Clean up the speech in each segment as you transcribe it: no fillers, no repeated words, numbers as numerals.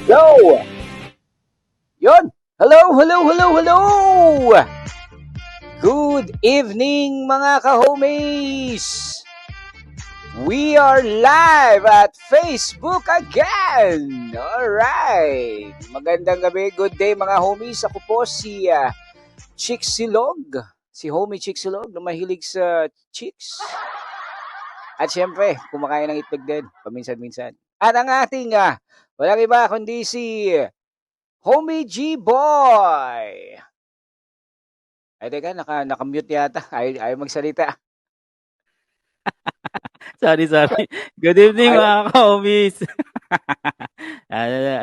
Hello! Yun! Hello! Good evening mga ka-homies! We are live at Facebook again! Alright! Magandang gabi, good day mga homies. Ako po si Chick Silog. Si homie Chick Silog na mahilig sa chicks. At syempre, kumakain ng itlog din, paminsan-minsan. At ang ating walang iba kundi si Homie G-Boy. Ay, teka, naka-mute yata. Ayaw magsalita. Sorry. Good evening mga ka-homies.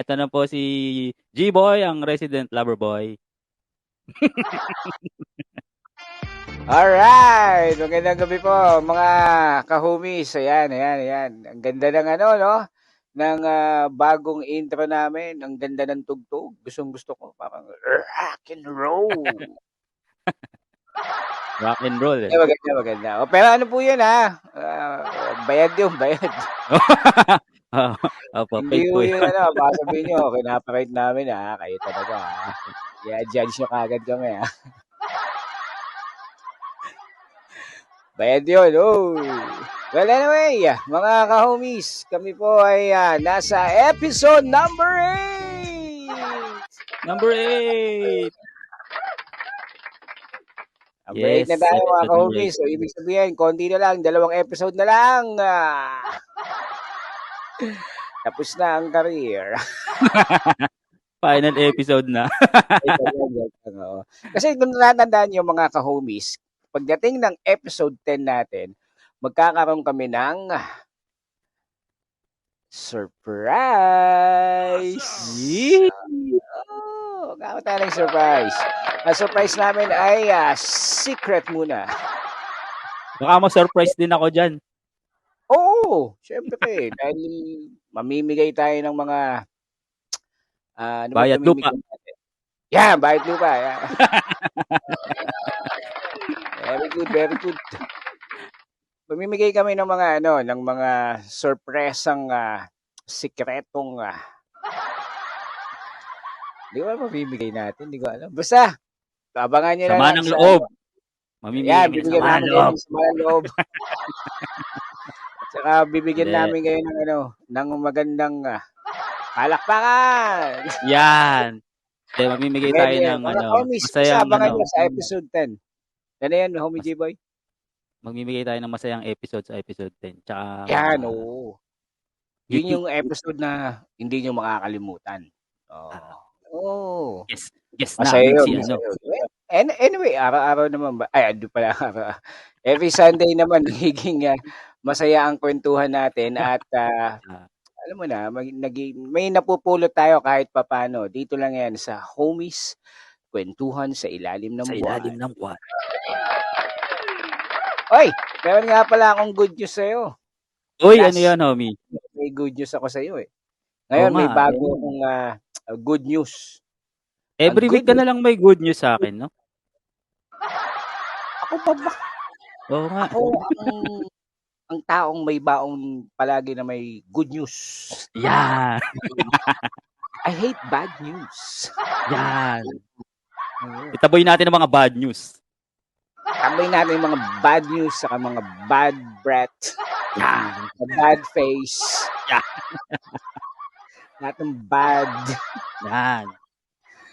Ito na po si G-Boy, ang resident lover boy. Alright, magandang gabi po mga ka-homies. Ayan. Ang ganda ng no? Ng bagong intro namin. Ang ganda ng tugtog. Gusto ko. Parang rock and roll. Rock and roll. Maganda. Pero ano po yan bayad yung bayad. Opo, Hindi fake po yun yun. baka sabihin nyo, kinaparate namin kayo talaga i-judge nyo kagad kami Bayad yun, Well, anyway, mga ka-homies, kami po ay nasa episode number 8! Number 8! Number 8 na tayo mga ka-homies. So, ibig sabihin, konti na lang, 2 episode na lang. Tapos na ang career. Final episode na. Kasi kung natandaan nyo mga ka-homies, pagdating ng episode 10 natin, magkakaroon kami ng surprise! Gawin tayo ng surprise. Ang surprise namin ay secret muna. Baka ma-surprise din ako dyan. Oo, syempre. Dahil mamimigay tayo ng mga bayad lupa. Yeah, bayad lupa. Yeah. Very good. Mamimigay kami ng mga ng mga sorpresang sikretong Di ba mamimigay natin? Di ko alam. Basta, abangan nyo na Sama ng loob. Mamimigay kami ng sama ng loob. Saka bibigyan namin kayo ng ng magandang palakpakan. Yan. Mamimigay tayo ng masayang abangan nyo sa episode 10. Ano yan, Homie G-Boy? Magmimigay tayo ng masayang episode sa episode 10. Tsaka, yan, Yun yung episode na hindi nyo makakalimutan. Yes masaya na. Yun. Anyway, araw-araw naman ba? Ay, ando pala araw. Every Sunday naman, nagiging masaya ang kwentuhan natin at alam mo na, may napupulot tayo kahit papano. Dito lang yan sa Homies, kwentuhan sa ilalim ng buwan. Oy, meron nga pala akong good news sa'yo. Uy, ano yan, homie? May good news ako sa'yo Ngayon, may bago akong good news. Every week ka na lang may good news sa akin, no? Ako pa ba? Oo nga. Ako ang taong may baon palagi na may good news. Yan. I hate bad news. Yan. Itaboy natin ang mga bad news. Taboy natin yung mga bad news saka mga bad breath. Yan. Bad face. Yan. Lahat ng bad. Yan.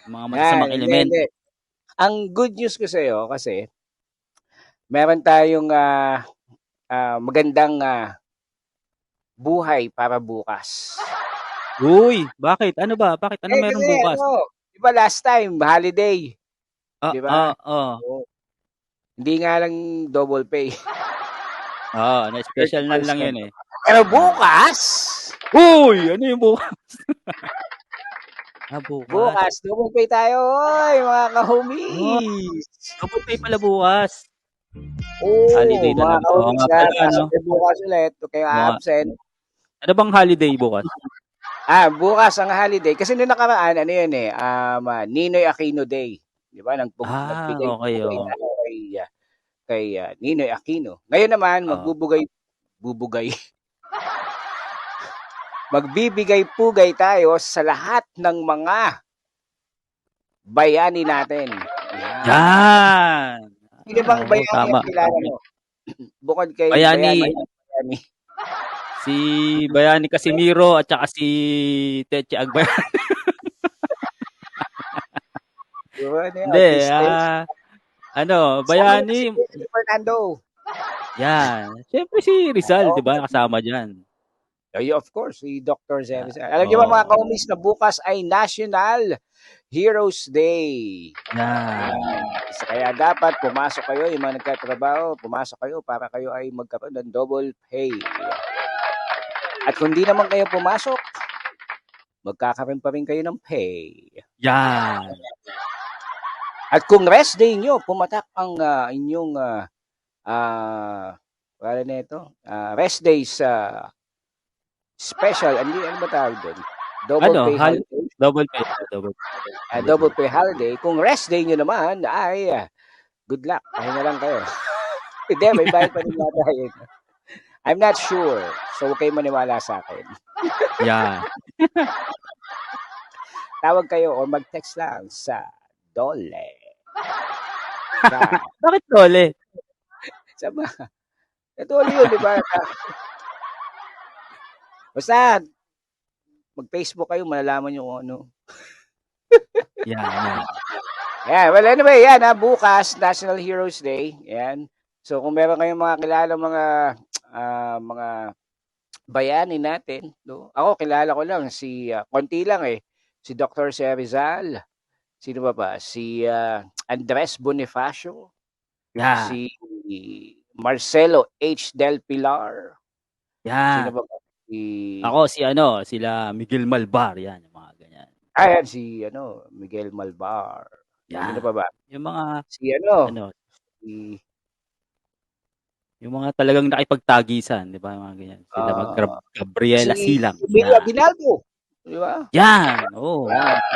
Mga masamang elemento. Ang good news ko sa iyo kasi meron tayong magandang buhay para bukas. Uy, bakit? Ano ba? Bakit? Ano meron bukas? Di ba last time, holiday? Di ba? Hindi nga lang double pay. Special na lang yun Pero bukas? Uy, ano yung bukas? Bukas, double pay tayo, mga ka-homies. Double pay pala bukas. Holiday na lang. Bukas ulit, kayo absent. Ano bang holiday bukas? Bukas ang holiday. Kasi noong nakaraan, ano yun Ninoy Aquino Day. Di ba? Nagbigay kay Ninoy Aquino. Ngayon naman, magbubugay. magbibigay-pugay tayo sa lahat ng mga bayani natin. Yan. Sino bang Oo, bayani tama. ang kilala mo? Bukod kay Bayani, bayani. si Bayani Casimiro at saka si Teche Agbayani. Hindi, Bayani, Si Fernando. yan. Siyempre si Rizal, di ba? Kasama dyan. Of course, si Dr. Zevis. Alam niyo ba mga kaumis na bukas ay National Heroes Day. Kaya dapat pumasok kayo, yung mga nagtatrabaho, pumasok kayo para kayo ay magkaroon ng double pay. At kung di naman kayo pumasok, magkakaroon pa rin kayo ng pay. Yan. At kung rest day nyo, pumatak ang inyong rest days special, ano ba tawag doon? Double pay holiday. Double pay holiday. Kung rest day nyo naman, ay good luck. Pahinga lang kayo. Hindi, may bayad pa rin yata yun. I'm not sure. So, huwag kayo maniwala sa akin. Yeah. Tawag kayo o mag-text lang sa Dole. Bakit Dole? Sama. Dole yun, di ba? Basta, mag-Facebook kayo, malalaman nyo kung ano. Yeah. Well, anyway, yan bukas, National Heroes Day. Yan. So, kung meron kayong mga kilala mga bayani natin, no? Ako, kilala ko lang, konti lang si Dr. Rizal. Sino ba? Si Andres Bonifacio. Yeah. Si Marcelo H. Del Pilar. Yeah. Sino ba? Ako sila Miguel Malbar, yan, yung mga ganyan. Ayan, si Miguel Malbar. Yan. Sino pa ba? Yung mga yung mga talagang nakipagtagisan, di ba? Mga ganyan. Sila Gabriela Silang. Emilio Aguinaldo. Di ba? Yan.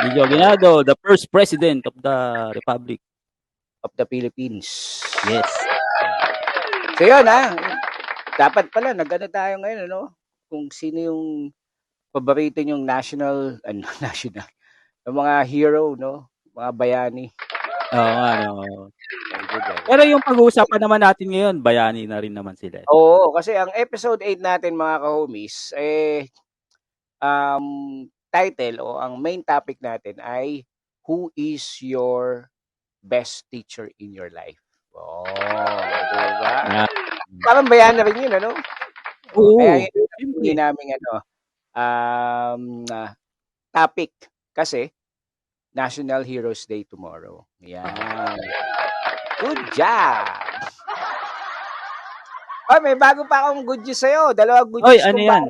Emilio Aguinaldo, the first president of the Republic of the Philippines. Yes. So yun dapat pala nagano tayo ngayon kung sino yung paborito yung national yung mga hero, mga bayani. Pero yung pag-uusapan naman natin ngayon, bayani na rin naman sila. Oo, kasi ang episode 8 natin mga ka-homies, title o ang main topic natin ay who is your best teacher in your life? Diba? Yeah. Parang bayan na rin yun, Oo. Kaya hindi namin topic kasi National Heroes Day tomorrow. Yan. Good job! May bago pa akong good news sa'yo. 2 good news ano yan?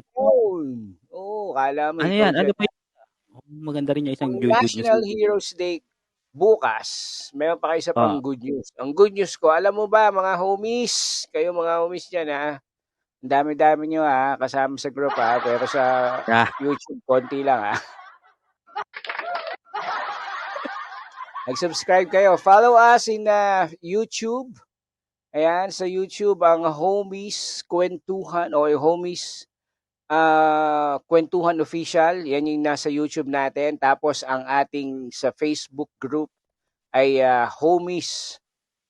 Kala mo. Ano yan? Ano pa yun? Maganda rin yung isang good news. National Heroes Day bukas, meron pa kayo sa pang good news. Ang good news ko, alam mo ba mga homies, kayo mga homies dyan ang dami-dami nyo kasama sa group pero sa YouTube, konti lang Nag-subscribe kayo. Follow us in YouTube. Ayan, sa YouTube, ang Homies Kwentuhan o Homies Kwentuhan Official. Yan yung nasa YouTube natin. Tapos, ang ating sa Facebook group ay Homies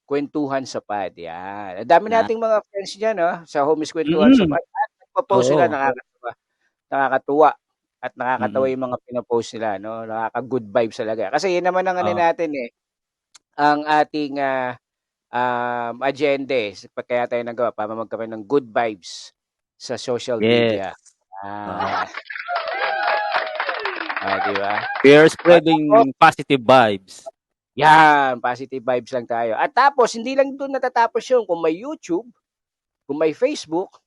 Kwentuhan sa Pad. Yan. Dami nating mga friends dyan, sa Homies Kwentuhan sa Pad. At nagpa-post sila, nakakatuwa. At nakakatawa yung mga pinapost nila, nakaka-good vibes talaga. Kasi yun naman ang natin ang ating agenda kaya tayo nagawa para magkaroon ng good vibes sa social media. Diba? We are spreading positive vibes. Yan, positive vibes lang tayo. At tapos, hindi lang doon natatapos yun. Kung may YouTube, kung may Facebook,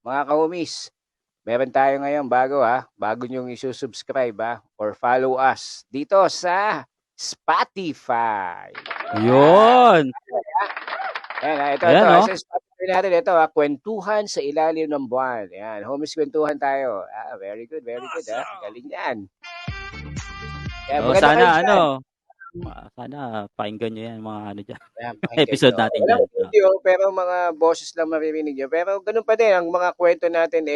mga ka-homies, meron tayo ngayon bago nyo isusubscribe or follow us dito sa Spotify. Yun! Ito. Sa Spotify natin, ito Kwentuhan sa Ilalim ng Buwan. Yan, homies kwentuhan tayo. Very good. Galing yan. Sana pakinggan nyo yan mga dyan. Episode natin dyan. Video, pero mga boses lang maririnig nyo. Pero ganun pa din, ang mga kwento natin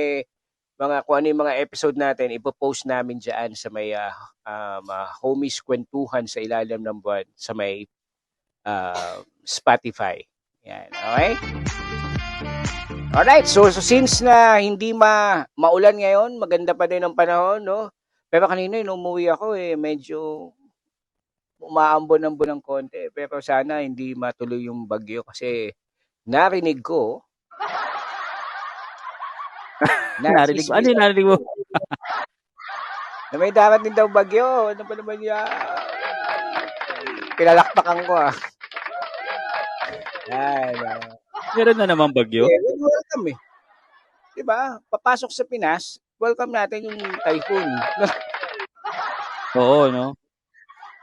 kung ano yung mga episode natin, ipopost namin dyan sa may homies kwentuhan sa ilalim ng buwan sa may Spotify. Yan, okay? Alright, so since na hindi maulan ngayon, maganda pa din ang panahon, no? Pero kanina nung umuwi ako, medyo umaambon-ambon ng konti. Pero sana hindi matuloy yung bagyo kasi narinig ko, Narinig mo? Ano yung narinig mo? na may darating daw bagyo. Ano ba naman yan? Pinalakpakan ko Yan. Meron na naman bagyo? Welcome Diba? Papasok sa Pinas, welcome natin yung typhoon. Oo, no?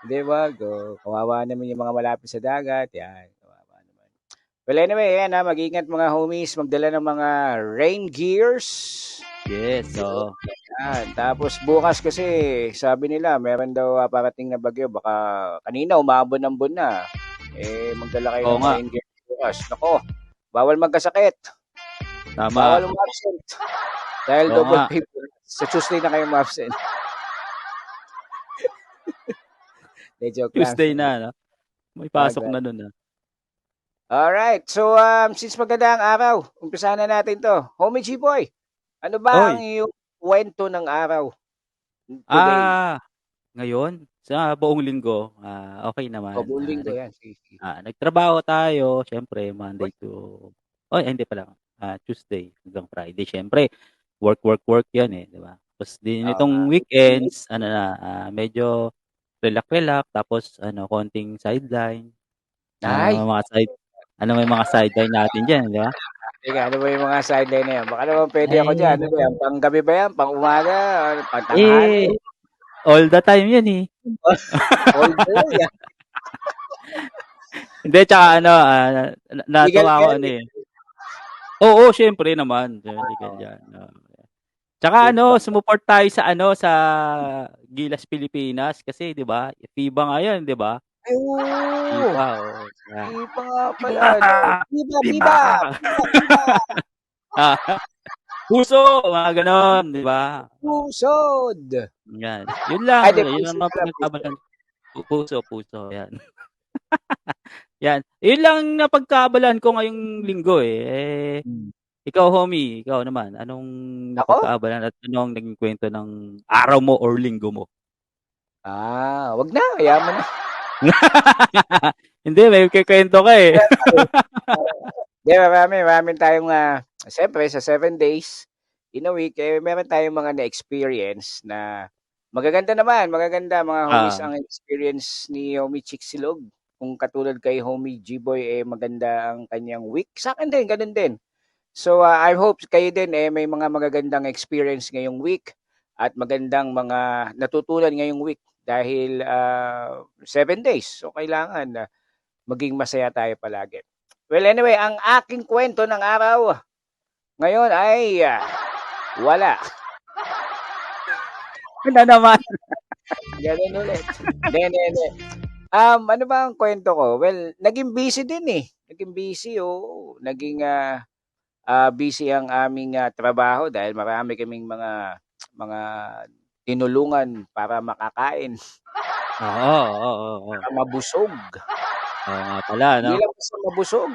Diba? Kawawa naman yung mga malapit sa dagat. Yan. Kawawa naman. Well, anyway, yan mag-ingat mga homies. Magdala ng mga rain gears. Yes, oo. Yan. Tapos bukas kasi, sabi nila, meron daw parating na bagyo. Baka kanina umabon-ambon na. Magdala kayo ng rain gears bukas. Nako, bawal magkasakit. Tama. Bawal umabsent. Dahil double paper. Sa Tuesday na kayo umabsent. Tuesday na, no? May pasok na nun, Alright. So, since maganda ang araw, umpisahan na natin to. Homie G-Boy, ano ba ang iyong kwento ng araw today? Ngayon? Sa buong linggo, okay naman. Buong linggo yan. Nagtrabaho tayo, syempre, Monday to... hindi pala. Tuesday hanggang Friday. Syempre, work yan di ba? Tapos din itong weekends, medyo relax, tapos konting sideline. May mga sideline natin diyan, di ba? Teka, ano ba yung mga sideline na yan? Baka naman pwede ako dyan. Ano ba yan? Pang gabi ba yan? Pang umaga? Pang tanghali? All the time yan All the time. Hindi, tsaka natuwa ako Oo, syempre naman. Tsaka sumuport tayo sa sa Gilas Pilipinas kasi 'di ba? FIBA ngayon, 'di ba? FIBA nga pala. FIBA. Puso, mga ganon, 'di ba? Pusod. Yan. Yun lang. Yun ang napagkabalan. Puso, yan. Yan. Yun lang napagkabalan ko ngayong linggo Ikaw, homie, ikaw naman, anong napagkaabalan at anong naging kwento ng araw mo or linggo mo? Wag na, yaman na. Hindi, may kikwento ka Hindi, marami tayong, siyempre sa 7 days in a week, meron tayong mga na-experience na magaganda mga homies ang experience ni Homie Chick Silog. Kung katulad kay Homie G-Boy, maganda ang kanyang week. Sa akin din, ganun din. So, I hope kayo din may mga magagandang experience ngayong week at magandang mga natutunan ngayong week dahil 7 days. So, kailangan maging masaya tayo palagi. Well, anyway, ang aking kwento ng araw ngayon ay wala. Ano naman? Ganun ulit. Hindi. Ano ba ang kwento ko? Well, naging busy din Naging busy, Naging busy ang aming trabaho dahil marami kaming mga tinulungan para makakain. Oo. Para mabusog. Oo nga pala, no? Hindi lang basta mabusog.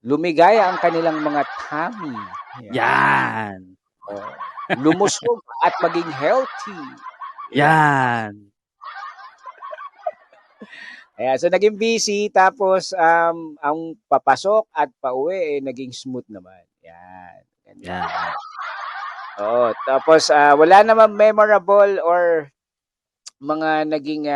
Lumigaya ang kanilang mga tummy. Yan. Lumusog at maging healthy. Yan. So naging busy tapos ang papasok at pauwi naging smooth naman. Yan. Tapos wala naman memorable or mga naging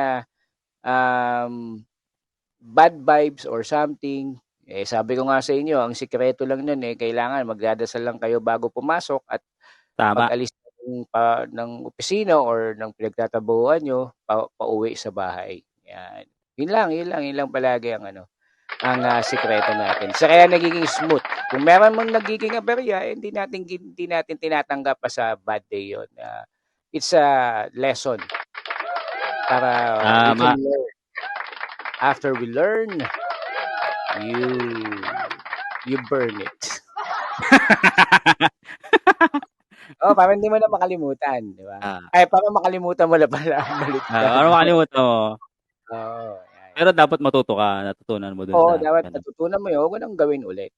bad vibes or something. Sabi ko nga sa inyo, ang sikreto lang nun kailangan magdadasal lang kayo bago pumasok at pag-alis ng opisina or ng pinagtatrabahuan nyo, pauwi sa bahay. Yan. Yun lang palagi ang sikreto natin. So kaya nagiging smooth. Kung meron mang nagiging aberya, hindi natin tinatanggap pa sa bad day yun. It's a lesson para we can learn. After we learn, you burn it. Oo, para hindi mo na makalimutan, di ba? Ah, Ay, para makalimutan mo na pala, baliktad. ano makalimutan mo. Oo, Pero yan. dapat matuto ka, natutunan mo dun Oo, sa dapat gano'n. natutunan mo yun, huwag mo nang gawin ulit.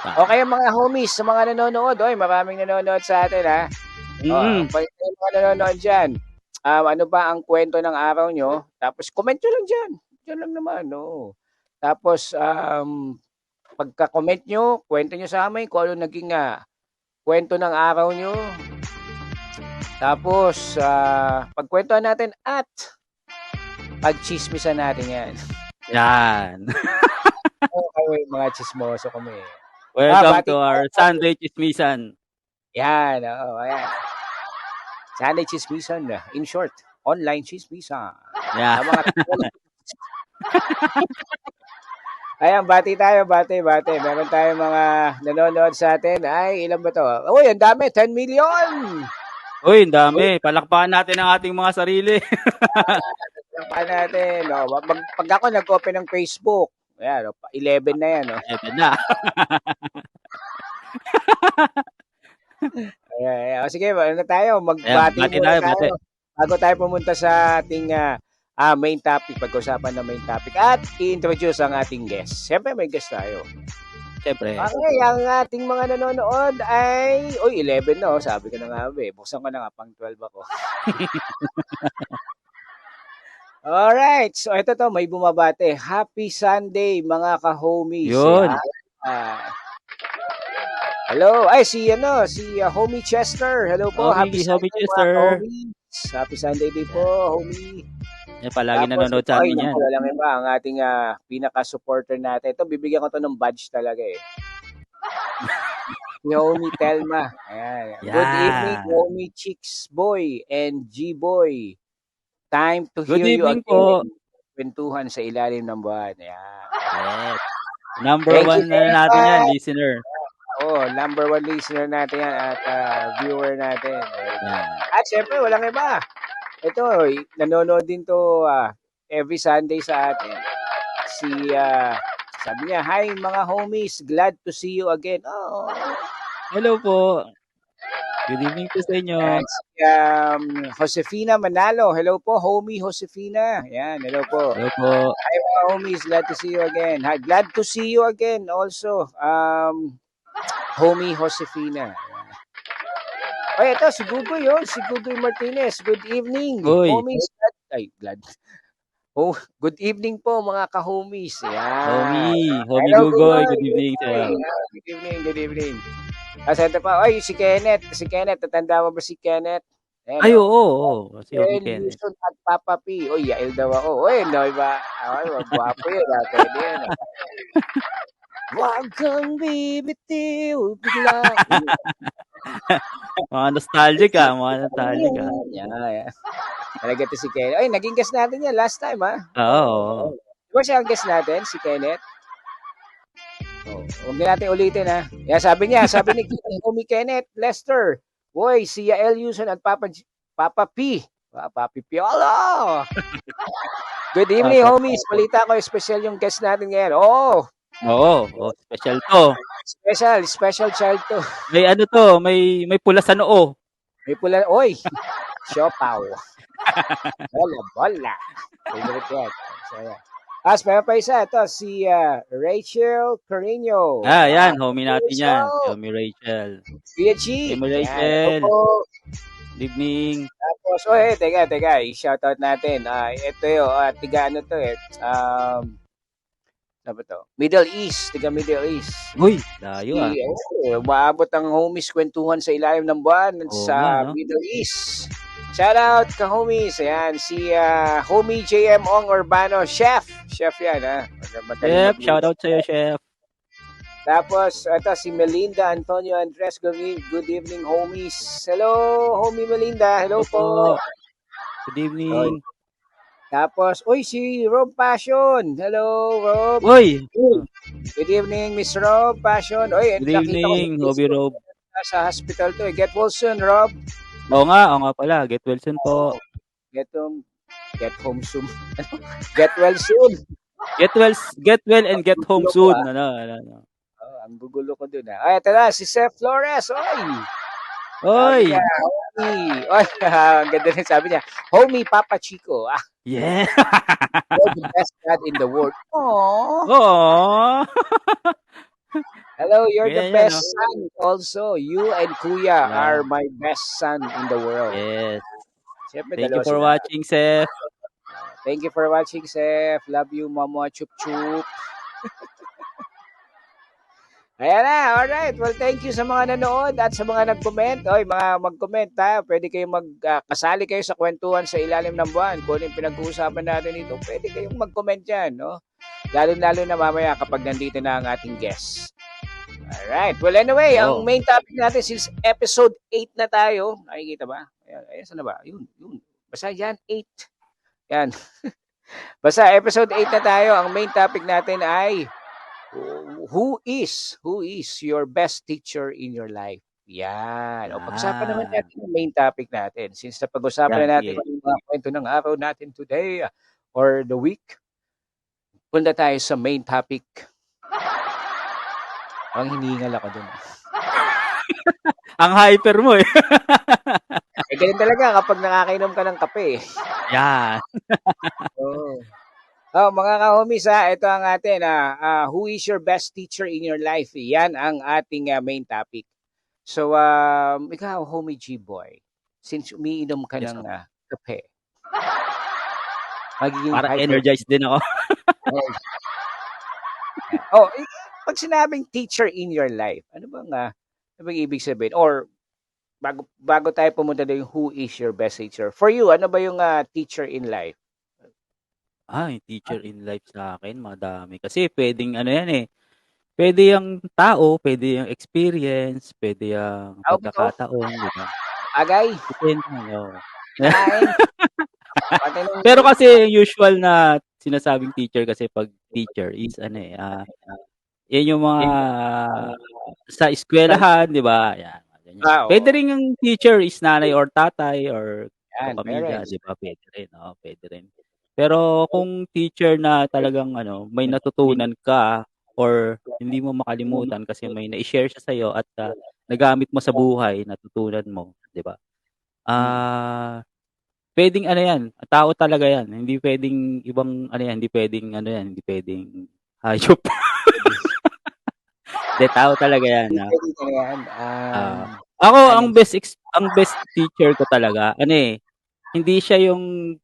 O Tama. kaya mga homies, sa mga nanonood, oy, maraming nanonood sa atin, ha? Oh, Mm. pa yung mga nanonood diyan, ano ba ang kwento ng araw nyo? Tapos comment nyo lang diyan. Diyan lang naman, oo. Tapos, pagka-comment nyo, kwento nyo sa amin kung ano naging kwento ng araw nyo. Tapos, pagkwentuhan natin at pagchismisan natin yan. Yan. Oo, kami mga chismoso kami. Welcome Bati to tayo. our Sunday Chismisan. Yan, oo, ayan. Sunday chismisan, in short, online chismisan. Yeah. Sa mga Ayan, bati tayo, bati. Meron tayong mga nanonood sa atin. Ay, ilan ba to? Uy, ang dami, 10 million! Uy, ang Uy, dami. Palakpakan natin ang ating mga sarili. pa natin. No? Pag ako nag-open ng Facebook, ayan, 11 na yan. No? Eto na. Ayan. O, sige, ano tayo? Ayan, Magbati bati muna tayo, bati. tayo. Bago tayo pumunta sa ating main topic, pag-usapan ng main topic at i-introduce ang ating guest. Siyempre, may guest tayo. Siyempre. Okay, ang ating mga nanonood ay, 11 na, sabi ko na nga, buksan ko na nga, pang 12 ako. Alright, so ito to, may bumabate. Happy Sunday, mga ka-homies. Yun. Hello, ay si Homie Chester. Hello po, happy Homie Sunday, mga Chester. ka-homies. Happy Sunday din po, homie. Yan, palagi Tapos, nanonood sa atin yan. Wala lang iba, ang ating pinaka-supporter natin. Ito, bibigyan ko to ng badge talaga eh. Si Homie Telma. Ayan. Yan. Good evening, Homie Chicks Boy and G-Boy. Time to Good hear you evening again. po. Kwentuhan sa ilalim ng buwan. Ayan. Yes. Number Thank one you, na natin yan, listener. number one listener natin yan at viewer natin. Yan. At syempre, walang iba. Ito, nanonood din to every Sunday sa atin. Sabi niya, hi mga homies, glad to see you again. Oh. Hello po. Good evening po sa inyo. And Josefina Manalo. Hello po, homie Josefina. Yan, hello po. Hello po. Hi mga homies, glad to see you again. Hi, glad to see you again also. Homie Josefina. Ay, ito, si Gugoy yun. Si Gugoy Martinez. Good evening, homies. Glad. Oh, good evening po mga ka-homies. Homie Gugoy, good evening sa'yo. Good evening. Kasi ito pa, si Kenneth, tatanda mo ba si Kenneth? Ay, oo. Si Homie Kenneth. Wilson at Papa P. Yael daw ako. No, iba. Gwapo yun. Pwede yan. Huwag kang bibitiw, bigla. Mga nostalgic ah. Yeah. Talaga to si Kenneth. Naging guest natin yan last time, ha? Oo. Di ba siya ang guest natin, si Kenneth? Huwag na natin ulitin, ha? Sabi ni Homie Kenneth, Lester, boy, si Yael Yuson at Papa P. Papi Piolo! Good evening, homies. Balita ko, special yung guest natin ngayon. Oo, special to. Special child to. May ano to, may pula sa noo. May pula, siopaw. Bola. Favorite yan. So, yan. Meron pa isa. Ito, si Rachel Carino. Yan. Homie natin yan. Homie Rachel. Kuya G. Homie Rachel. Good evening. Tapos, teka. I-shoutout natin. Ito yun. Tiga ano to eh. Ano ba to? Middle East. Tiga Middle East. Uy, layo Maabot ang homies kwentuhan sa ilalim ng buwan sa Middle East. Shout out ka homies. Ayan, si homie JM Ong Urbano, chef yan ha. Chef, shout out sa'yo, chef. Tapos ito si Melinda Antonio Andres. Good evening homies. Hello homie Melinda. Hello po. Good evening. Tapos si Rob Passion. Hello Rob. Good evening Miss Rob Passion. Good evening Hobby Rob. Sa hospital to. Get well soon Rob. Oo nga pala. Get well soon po. Get home soon. Get well soon. Get well and get home soon. Ano. Ang gugulo ko dun. Ito na, si Seth Flores. Sabi niya, Oy! homie. Oy, ang ganda rin sabi niya, homie Papa Chico. Yeah. You're the best dad in the world. Aww. Oo. Hello, you're the Ganyan yan, best 'no? son also. You and Kuya are Yeah. my best son in the world. Yes. Siyempre, Thank you dalawa for sila. watching, Seth. Thank you for watching, Seth. Love you, Mama Chup Chup. Ayan na, alright. Well, thank you sa mga nanood at sa mga nag-comment. Oy, mga mag-comment ha. Pwede kayong kasali kayo sa kwentuhan sa ilalim ng buwan. Kung ano yung pinag-uusapan natin dito, pwede kayong mag-comment dyan, no? Lalo-lalo na mamaya kapag nandito na ang ating guest. Alright. Well, anyway, ang Oo. main topic natin since episode 8 na tayo. Nakikita ba? Ayan, saan na ba? Yun. Basta yan, 8. Yan. Basta episode 8 na tayo. Ang main topic natin ay who is your best teacher in your life? Yan. O pag-usapan naman Yan. natin ang main topic natin. Since napag-usapan Yan, na natin sige. yung mga kwento ng araw natin today or the week, punta tayo sa main topic. Ang hiningal ako dun. Ang hyper mo eh. Ganyan talaga kapag nakakainom ka ng kape. Yan. Mga ka-homies ito ang atin. Who is your best teacher in your life? Yan ang ating main topic. So, ikaw, homie G-Boy, since umiinom ka Yes, ng kape, magiging para energized din ako. Pag sinabing teacher in your life, ano bang ibig sabihin? Or bago tayo pumunta doon, who is your best teacher? For you, ano ba yung teacher in life? Yung teacher in life sa akin, madami. Kasi pwedeng ano yan eh. Pwede yung tao, pwede yung experience, pwede yung pagkakataon, di ba? Agay. Depende. Oo. Pero kasi usual na sinasabing teacher kasi pag teacher is yan yung mga sa eskwelahan, di ba? Yan. Pwede rin yung teacher is nanay or tatay or kapamilya, di ba? Pwede rin. Pwede rin. Pero kung teacher na talagang may natutunan ka or hindi mo makalimutan kasi may na-share siya sa iyo at nagamit mo sa buhay, natutunan mo, 'di ba? Pwedeng yan, tao talaga yan. Hindi pwedeng ibang hindi pwedeng hindi pwedeng hayop. De tao talaga yan. Ako ang best teacher ko talaga, hindi siya yung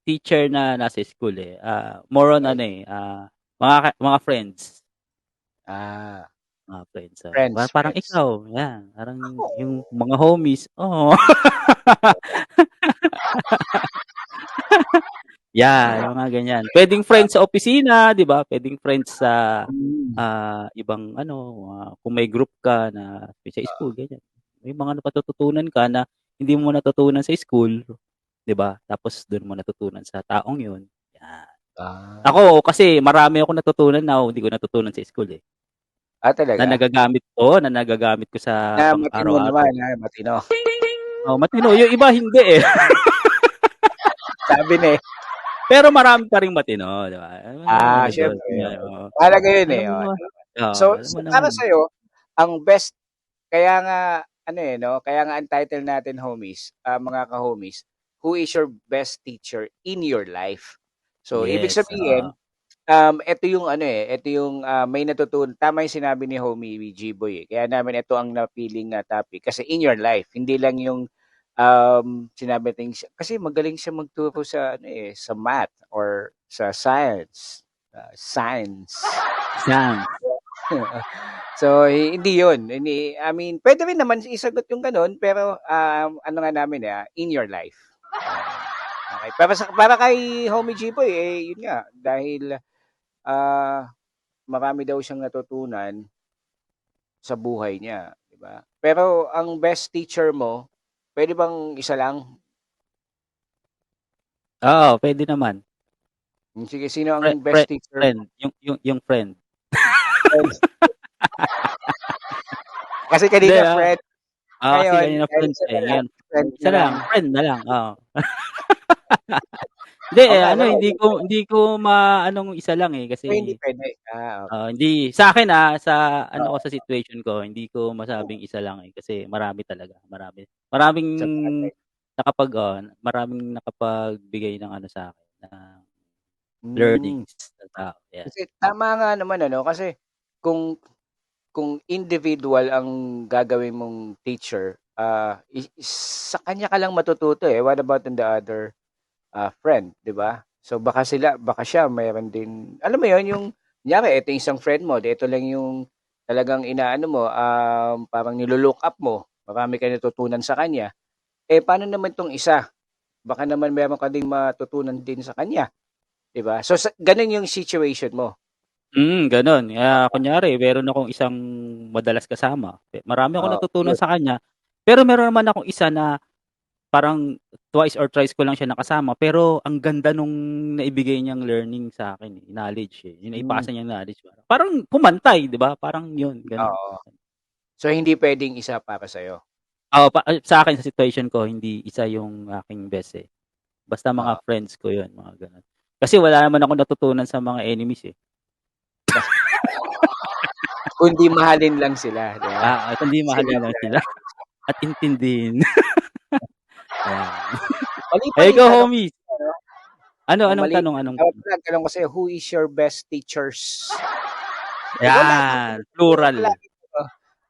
teacher na nasa school eh. More on mga friends. Mga friends. Parang ikaw, yan. Parang yung mga homies. Yung mga ganyan. Pwedeng friends sa opisina, 'di ba? Pwedeng friends sa ibang kung may group ka na sa school ganyan. May mga natututunan ka na hindi mo natutunan sa school, 'di ba? Tapos doon mo natutunan sa taong 'yun. Yan. Ako kasi marami ako natutunan na hindi ko natutunan sa school eh. Talaga? Na nagagamit ko sa pang-araw-araw. Matino. Matino. Yung iba hindi eh. Sabi na eh. Pero marami pa ring matino, di ba? Syempre. Talaga yun eh. So, para sa'yo, ang best, kaya nga, kaya nga ang title natin, homies, mga ka-homies, who is your best teacher in your life? So, ibig sabihin, ito yung may natutunan. Tama yung sinabi ni homie G-Boy eh. Kaya namin ito ang napiling topic. Kasi in your life, hindi lang yung sinabi natin, kasi magaling siya magturo sa sa math or sa science. So hindi 'yun. I mean, pwede rin naman isagot yung ganun, pero ano nga namin in your life. Okay. Para kay homie G-Boy yun nga dahil marami daw siyang natutunan sa buhay niya, di ba? Pero ang best teacher mo, pwede bang isa lang? Oo, pwede naman. Sige, sino ang best teacher? Friend. Yung friend. Kasi kanina friend. Kasi kanina friend. Ngayon, isa lang. Friend na lang. Hindi, Oo nga, no? hindi ko maanong isa lang, eh, O hindi kasi pwede. Okay. hindi sa'kin, sa ano ko, Oo. sa situation ko, hindi ko masabing isa lang, eh, kasi marami talaga, maraming Sabagay. maraming nakapagbigay ng ano sa'kin, ng Hmm. learnings na tao, 'yan. Kasi tama nga naman ano, kasi kung kung individual ang gagawin mong teacher, sa kanya ka lang matututo, eh. What about on the other, friend, 'di ba? So baka siya mayroon din alam mo 'yun, yung kunyari ito yung isang friend mo, ito lang yung talagang inaano mo, parang nilo-look up mo, marami kang natutunan sa kanya. Eh, paano naman 'tong isa? Baka naman meron ka ding matutunan din sa kanya, 'di ba? So gano'n yung situation mo? Gano'n. Kunyari meron akong isang madalas kasama, marami akong Oo, natutunan yun. sa kanya, pero meron naman akong isa na parang twice or thrice ko lang siya nakasama, pero ang ganda nung naibigay niyang learning sa'kin, eh, knowledge, eh, yung Hmm, naipasa niyang knowledge parang pumantay, 'di ba? Parang yun, gano'n. oo. So hindi puwedeng isa para sa'yo? Oo, sa'kin sa situation ko hindi isa yung aking best, eh. Basta mga Oo. friends ko yun, mga gano'n. Kasi wala naman akong natutunan sa mga enemies, eh. Kundi mahalin lang sila, 'di ba? Kundi Sila mahalin lang talaga. sila at intindihin. Ayan. Eh, ikaw Mali-palitan 'no, homie, ano, anong mali tanong, anong dapat tanong? pala ang tanong ko sa'yo, who is your best teachers? Ikaw lagi Yan, plural.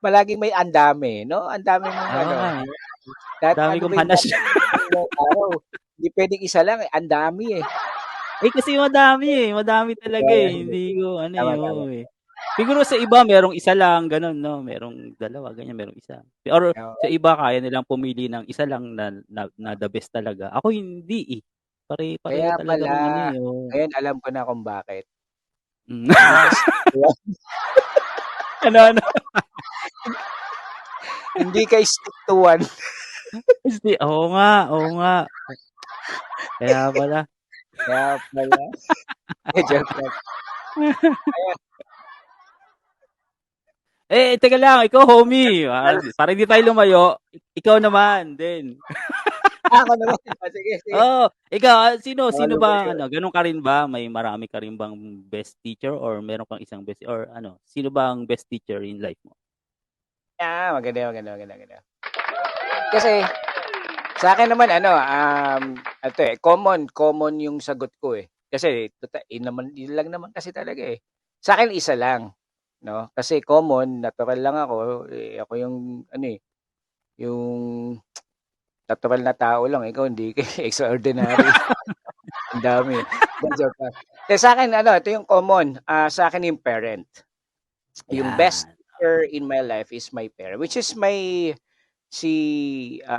palaging may andami 'no, ang dami mong Oo ano, nga, eh. kahit Dami ano ba kong yung hanas. tatanungin mo ngayong araw, hindi puwedeng isa lang, eh, ang dami, eh. Eh, kasi madami, eh, madami talaga, Kaya eh, hindi hindi ko ano, tama, eh, tama. oo, eh. Siguro sa iba merong isa lang gano'n 'no, merong dalawa ganyan, merong isa. Or sa Oo, iba kaya nilang pumili ng isa lang na the best talaga. Ako hindi, eh. Pare-pareho kaya talaga pala. akong ano, eh, oo. Ngayon alam ko na kung bakit. Hmm. Hindi ka stick to one. Ano? Hindi ka stick to one. Oo nga. Kaya pala. Kaya pala. Joke lang. Ayan, Teka lang, ikaw homie, lalo para hindi tayo lumayo, ikaw naman din. ako naman. Sige, sige. Oo, ikaw, sino Baka sino ba lumayo. ano, gano'n ka rin ba, may marami ka rin bang best teacher or meron kang isang best or ano, sino ba ang best teacher in life mo? Maganda, maganda, maganda, maganda. Kasi sa'kin naman ano, ito, eh, common yung sagot ko, eh. Kasi yun lang naman kasi talaga, eh. Sa'kin isa lang, 'no, kasi common, natural lang ako, eh, ako yung ano, eh, yung natural na tao lang, ikaw hindi ka, extraordinary. Ang dami, eh. Hindi, joke lang. Sa'kin ano, ito yung common, sa'kin yung parent. Yung best Yan, teacher in my life is my parent, which is si,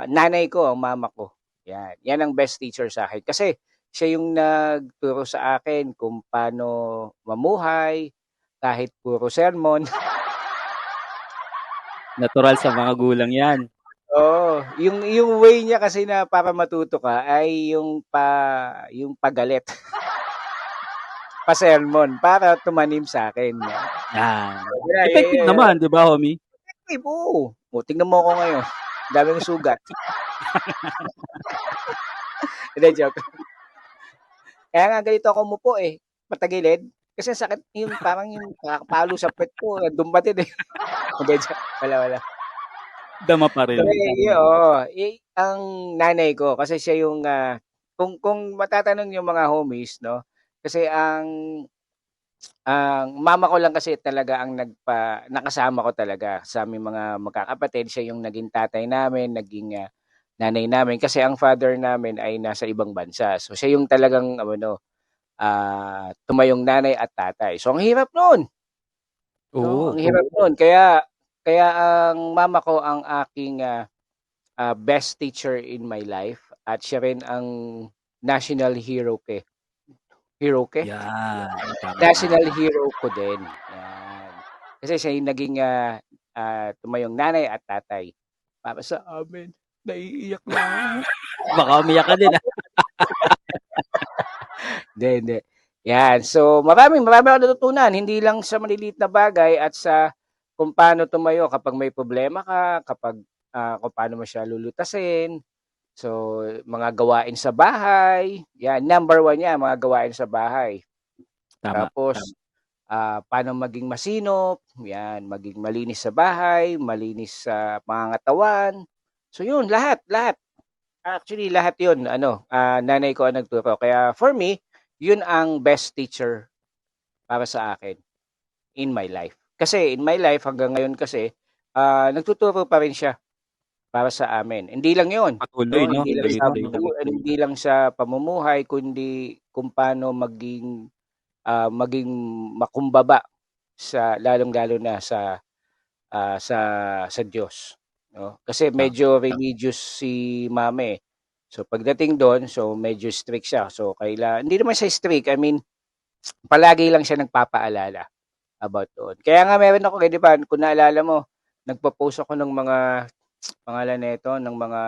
nanay ko, ang mama ko, 'yan. 'Yan ang best teacher sa'kin kasi siya yung nagturo sa akin kung paano mamuhay kahit puro sermon. natural sa mga gulang 'yan. Oo, yung way niya kasi na para matuto ka ay yung pagalit, pa-sermon para tumanim sa'kin 'no. Yan, Kaya effective naman 'di ba homie? oo. Oh, tingnan mo ako ngayon, dami kong sugat. Hindi, joke. Kaya nga ganito ako umupo, eh, patagilid. Kasi ang sakit yung parang yung nakakapalo sa puwet ko nandun pa din, eh. Hindi, joke. Wala. Dama pa rin. Oo, ang nanay ko kasi siya yung, kung matatanong yung mga homies 'no, kasi ang mama ko lang kasi talaga ang nakasama ko talaga sa aming mga magkakapatid. Siya yung naging tatay namin, naging, nanay namin kasi ang father namin ay nasa ibang bansa. So, siya yung talagang ano, tumayong nanay at tatay. So, ang hirap nun, 'no, ang Oo, hirap nun. Kaya kaya ang mama ko ang aking, best teacher in my life at siya rin ang national hero ke? yan, National tama. hero ko din, 'yan. Kasi siya yung naging, tumayong nanay at tatay para sa amin. Naiiyak na ako. Baka umiyak ka din, ah. Hindi. 'Yan, so marami akong natutunan hindi lang sa maliliit na bagay at sa kung paano tumayo kapag may problema ka, kapag, kung paano mo siya lulutasin. So, mga gawain sa bahay, yan, number 1 yan, mga gawain sa bahay. Tama. Tapos, paano maging masinop, yan, maging malinis sa bahay, malinis sa pangangatawan. So, yun, lahat. Actually, lahat yun, nanay ko ang nagturo. Kaya, for me, yun ang best teacher para sa akin in my life. Kasi, in my life, hanggang ngayon kasi, nagtuturo pa rin siya para sa amin. Hindi lang yun. Patuloy, no? Hindi lang sa pamumuhay, kundi kung paano maging makumbaba sa lalong-lalo na sa Diyos, no? Kasi medyo religious si mama eh. So pagdating doon, so medyo strict siya. So hindi naman siya strict. I mean, palagi lang siya nagpapaalala about doon. Kaya nga meron ako, di ba, kung naalala mo, nagpo-post ako ng mga pangalan nito, ng mga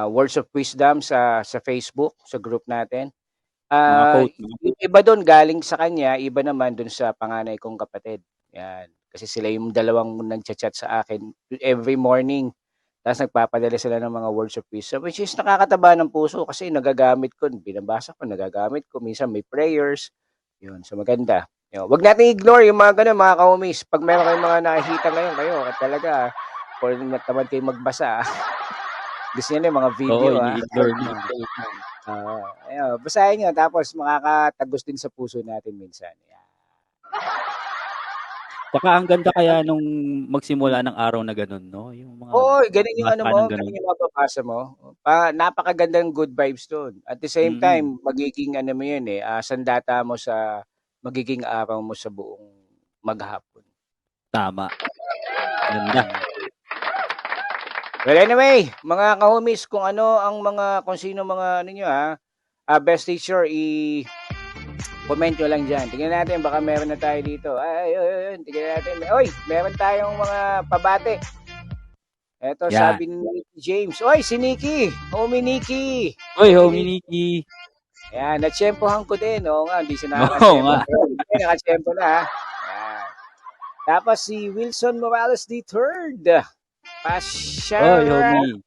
words of wisdom sa Facebook, sa group natin. Mga quote. Yung iba doon galing sa kanya, iba naman doon sa panganay kong kapatid. Yan. Kasi sila yung dalawang nagchat-chat sa akin every morning. Tapos nagpapadala sila ng mga words of wisdom, which is nakakataba ng puso kasi nagagamit ko, binabasa ko, nagagamit ko. Minsan may prayers. Yun, so maganda. Yun. Wag natin ignore yung mga ganun, mga ka-homies. Pag meron kayong mga nakikita ngayon, kayo talaga, or tamad kayo magbasa. Gusto niyo na yung mga video. ini-ignore niyo. Ayun, basahin nyo, tapos makakatagos din sa puso natin minsan. Yeah. Saka ang ganda kaya nung magsimula ng araw na ganun, no? Yung mga ganun yung ganun yung mababasa mo. Napakagandang good vibes doon. At the same time, magiging mo yun sandata mo sa magiging araw mo sa buong maghapon. Tama. Ganda. Well, anyway, mga ka-homies, kung sino mga nyo best teacher, comment nyo lang dyan. Tingnan natin, baka meron na tayo dito. Tingnan natin. Meron tayong mga pabate. Eto, sabi ni James. Si Nikki. Homie Nikki. Homie Nikki. Ayan, natsyempohan ko din. Oo nga, hindi siya nakakatsyempo. Nakatsyempo na. Ayan. Tapos si Wilson Morales III. Shower. Homie.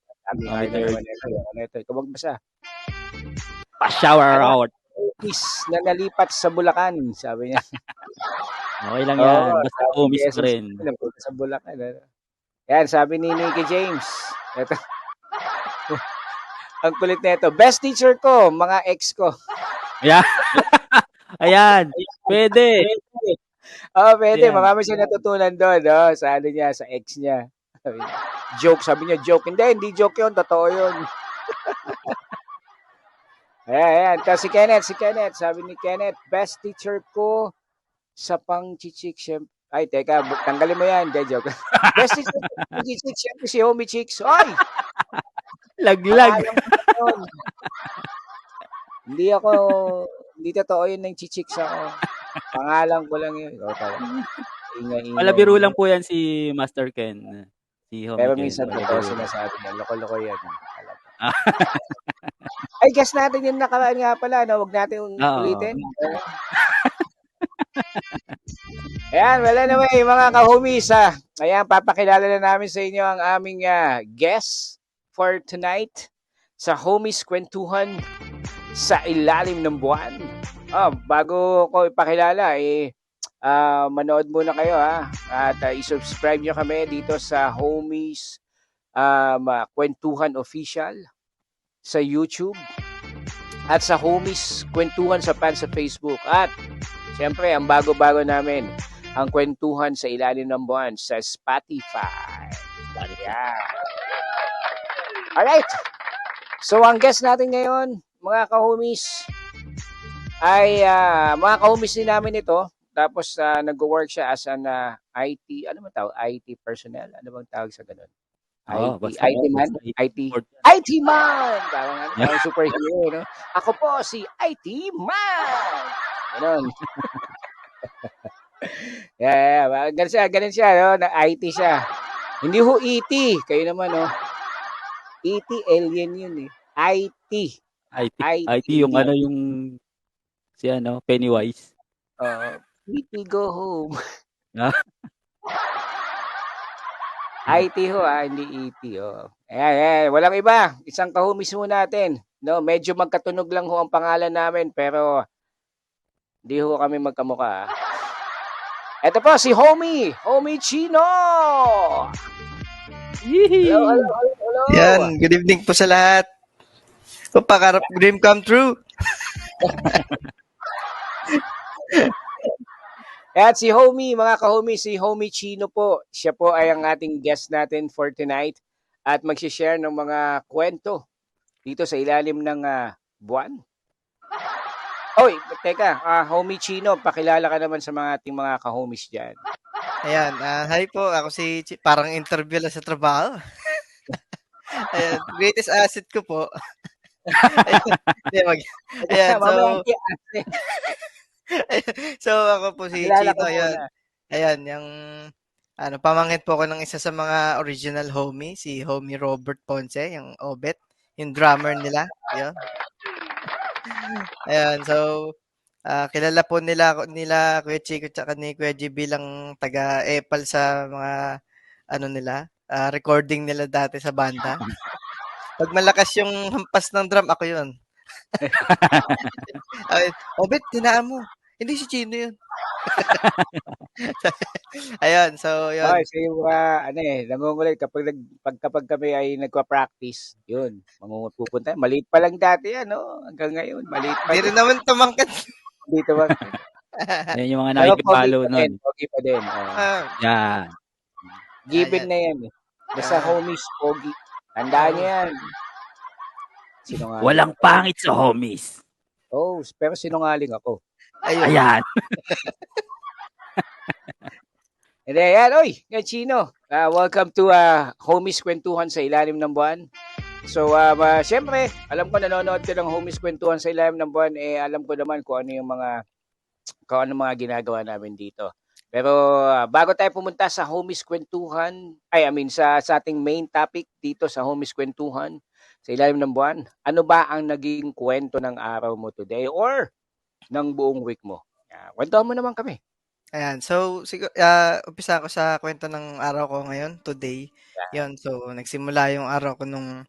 Ito, magbasa. Pa-shower out. Na nalipat sa Bulacan, sabi niya. Okay lang yan. Basta homies pa rin. Sa Bulacan. Yan, sabi ni Nicky James. Ito. Ang kulit na ito. Best teacher ko, mga ex ko. Yeah. Ayan. Pwede. Pwede. Marami siya natutunan doon. Sa niya, sa ex niya. Joke, sabi niya, joke. Hindi joke yun. Totoo yun. Ayan. Tapos si Kenneth. Sabi ni Kenneth, best teacher ko sa pang-chichik. Ay, teka, tanggalin mo yan. Hindi, joke. Best teacher ko sa pang-chichik. Siyempre si Homie Chicks. Oy! Laglag. Hindi totoo yun ng chichiks ako. Pangalan ko lang yun. Ingay. Palabiro lang po yan si Master Ken. Si Homie Pero Ken. minsan totoo sinasabi niya. Loko-loko yan. Ay, guess natin yung nakaraan nga pala. No? Huwag natin ulitin. Ayan, anyway, mga ka-homies. Ayan, papakilala na namin sa inyo ang aming guest for tonight sa Homies Kwentuhan sa Ilalim ng Buwan. Bago ko ipakilala, manood muna kayo at i-subscribe nyo kami dito sa Homies Kwentuhan Official sa YouTube at sa Homies Kwentuhan sa Facebook. At siyempre, ang bago-bago namin, ang Kwentuhan sa Ilalim ng Buwan sa Spotify. Yeah. Alright. So, ang guest natin ngayon, mga ka-homies, ay mga ka-homies din namin ito. Tapos, nag-work siya as an IT, ano ba tawag? IT personnel? Ano bang tawag sa ganun? IT man? IT man! Parang superhero, no? Ako po si IT man! Ganun. Yeah. Ganun siya, no? IT siya. Hindi ho ET. Kayo naman, no? ET, alien yun eh. IT yung yung si Pennywise. ET go home. IT ho, hindi ET. Ayan. Walang iba. Isang kahomies ho natin. No, medyo magkatunog lang ho ang pangalan namin pero hindi ho kami magkamukha. Ito po si Homie Chino. Yee! Hello. Yan, good evening po sa lahat. Pakarap dream come true. At si Homie, mga ka-homie, si Homie Chino po. Siya po ay ang ating guest natin for tonight at mag-share ng mga kwento dito sa ilalim ng buwan. Oy, teka, Homie Chino, pakilala ka naman sa mga ating mga ka-homies dyan. Ayan, hi po. Ako si parang interview lang sa trabaho. Ayan, greatest asset ko po. Ayan, so ako po si Pakilala Chino. ka muna. Ayan, yung pamangkin po ako ng isa sa mga original homie, si homie Robert Ponce, yung Obet, yung drummer nila. Yun. Ayan, so kilala po nila Kuya Chico tsaka ni Kuya G bilang taga-epal sa mga recording nila dati sa banda. Pag malakas yung hampas ng drum, ako yun. Obet, tinaan mo. Hindi si Chino yun. Ayun, so yun. Okay, so yung nangungulit kapag kami ay nagpa-practice, yun, pupunta. Maliit pa lang dati yan, no? Hanggang ngayon, maliit pa. Hindi rin naman tumangkat. Hindi tumangkat. Yan yung mga nakikipalo nun. Pogi pa din. Yan. Given na yan. Basta homies, pogi. Tandaan niyo yan. Sinungaling. Walang pangit sa homies. Oh, pero sinungaling ako. Ayan. And then, oy, Chino. Welcome to Homies Kwentuhan sa Ilalim ng Buwan. So, syempre, alam ko nanonood ka ng Homies Kwentuhan sa Ilalim ng Buwan, alam ko naman kung ano mga ginagawa namin dito. Pero bago tayo pumunta sa Homies Kwentuhan, sa ating main topic dito sa Homies Kwentuhan sa Ilalim ng Buwan, ano ba ang naging kwento ng araw mo today or ng buong week mo? Kwentuhan mo naman kami. Ayan, so umpisa ako sa kwento ng araw ko ngayon, today. Yun, so nagsimula yung araw ko nung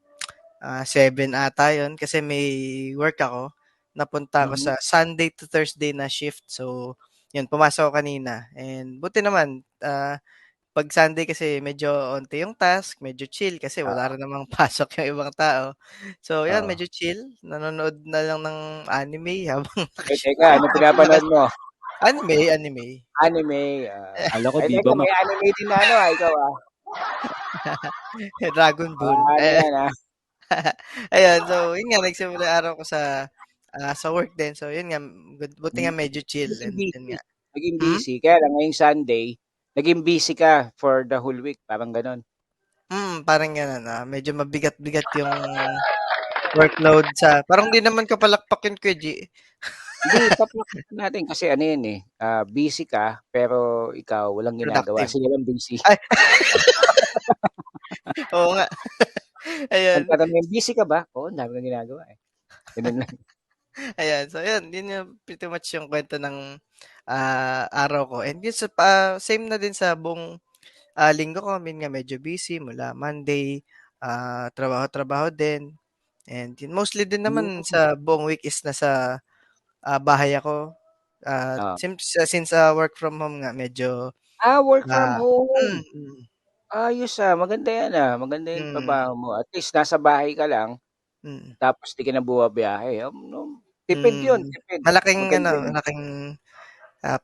7 ata yun kasi may work ako. Napunta ako sa Sunday to Thursday na shift. So, yun, pumasok ako kanina. And buti naman, pag Sunday kasi medyo onti yung task, medyo chill kasi wala rin namang pasok yung ibang tao. So, yan, medyo chill. Nanonood na lang ng anime habang Teka, ano pinapanood mo? Anime. Alam ko, Viva may anime din na ikaw Dragon Ball. Ayan, so yun nga, nagsimula araw ko sa work din. So yun nga, buti nga medyo chill. And yun nga. Naging busy. Kaya lang ngayong Sunday, naging busy ka for the whole week. Parang ganun. Parang ganun. Medyo mabigat-bigat yung workload parang hindi naman kapalakpak yun, Kuya G. Hindi, paplak natin kasi busy ka, pero ikaw walang ginagawa. Productive. Sila lang busy. Oo nga. Ayan. Pagkatanong, busy ka ba? Oo, dami kang ginagawa Ganun lang. Ayan, so yun yung pretty much yung kwento ng araw ko. And yun, same na din sa buong linggo ko. Nga medyo busy mula Monday, trabaho din. And yun, mostly din naman sa buong week is nasa bahay ako. Since work from home nga, medyo... work from home. Ayos maganda yan Maganda yung trabaho mo. At least nasa bahay ka lang. Tapos di ka na buwabiyahe. Tipid yun. Tipid. Malaking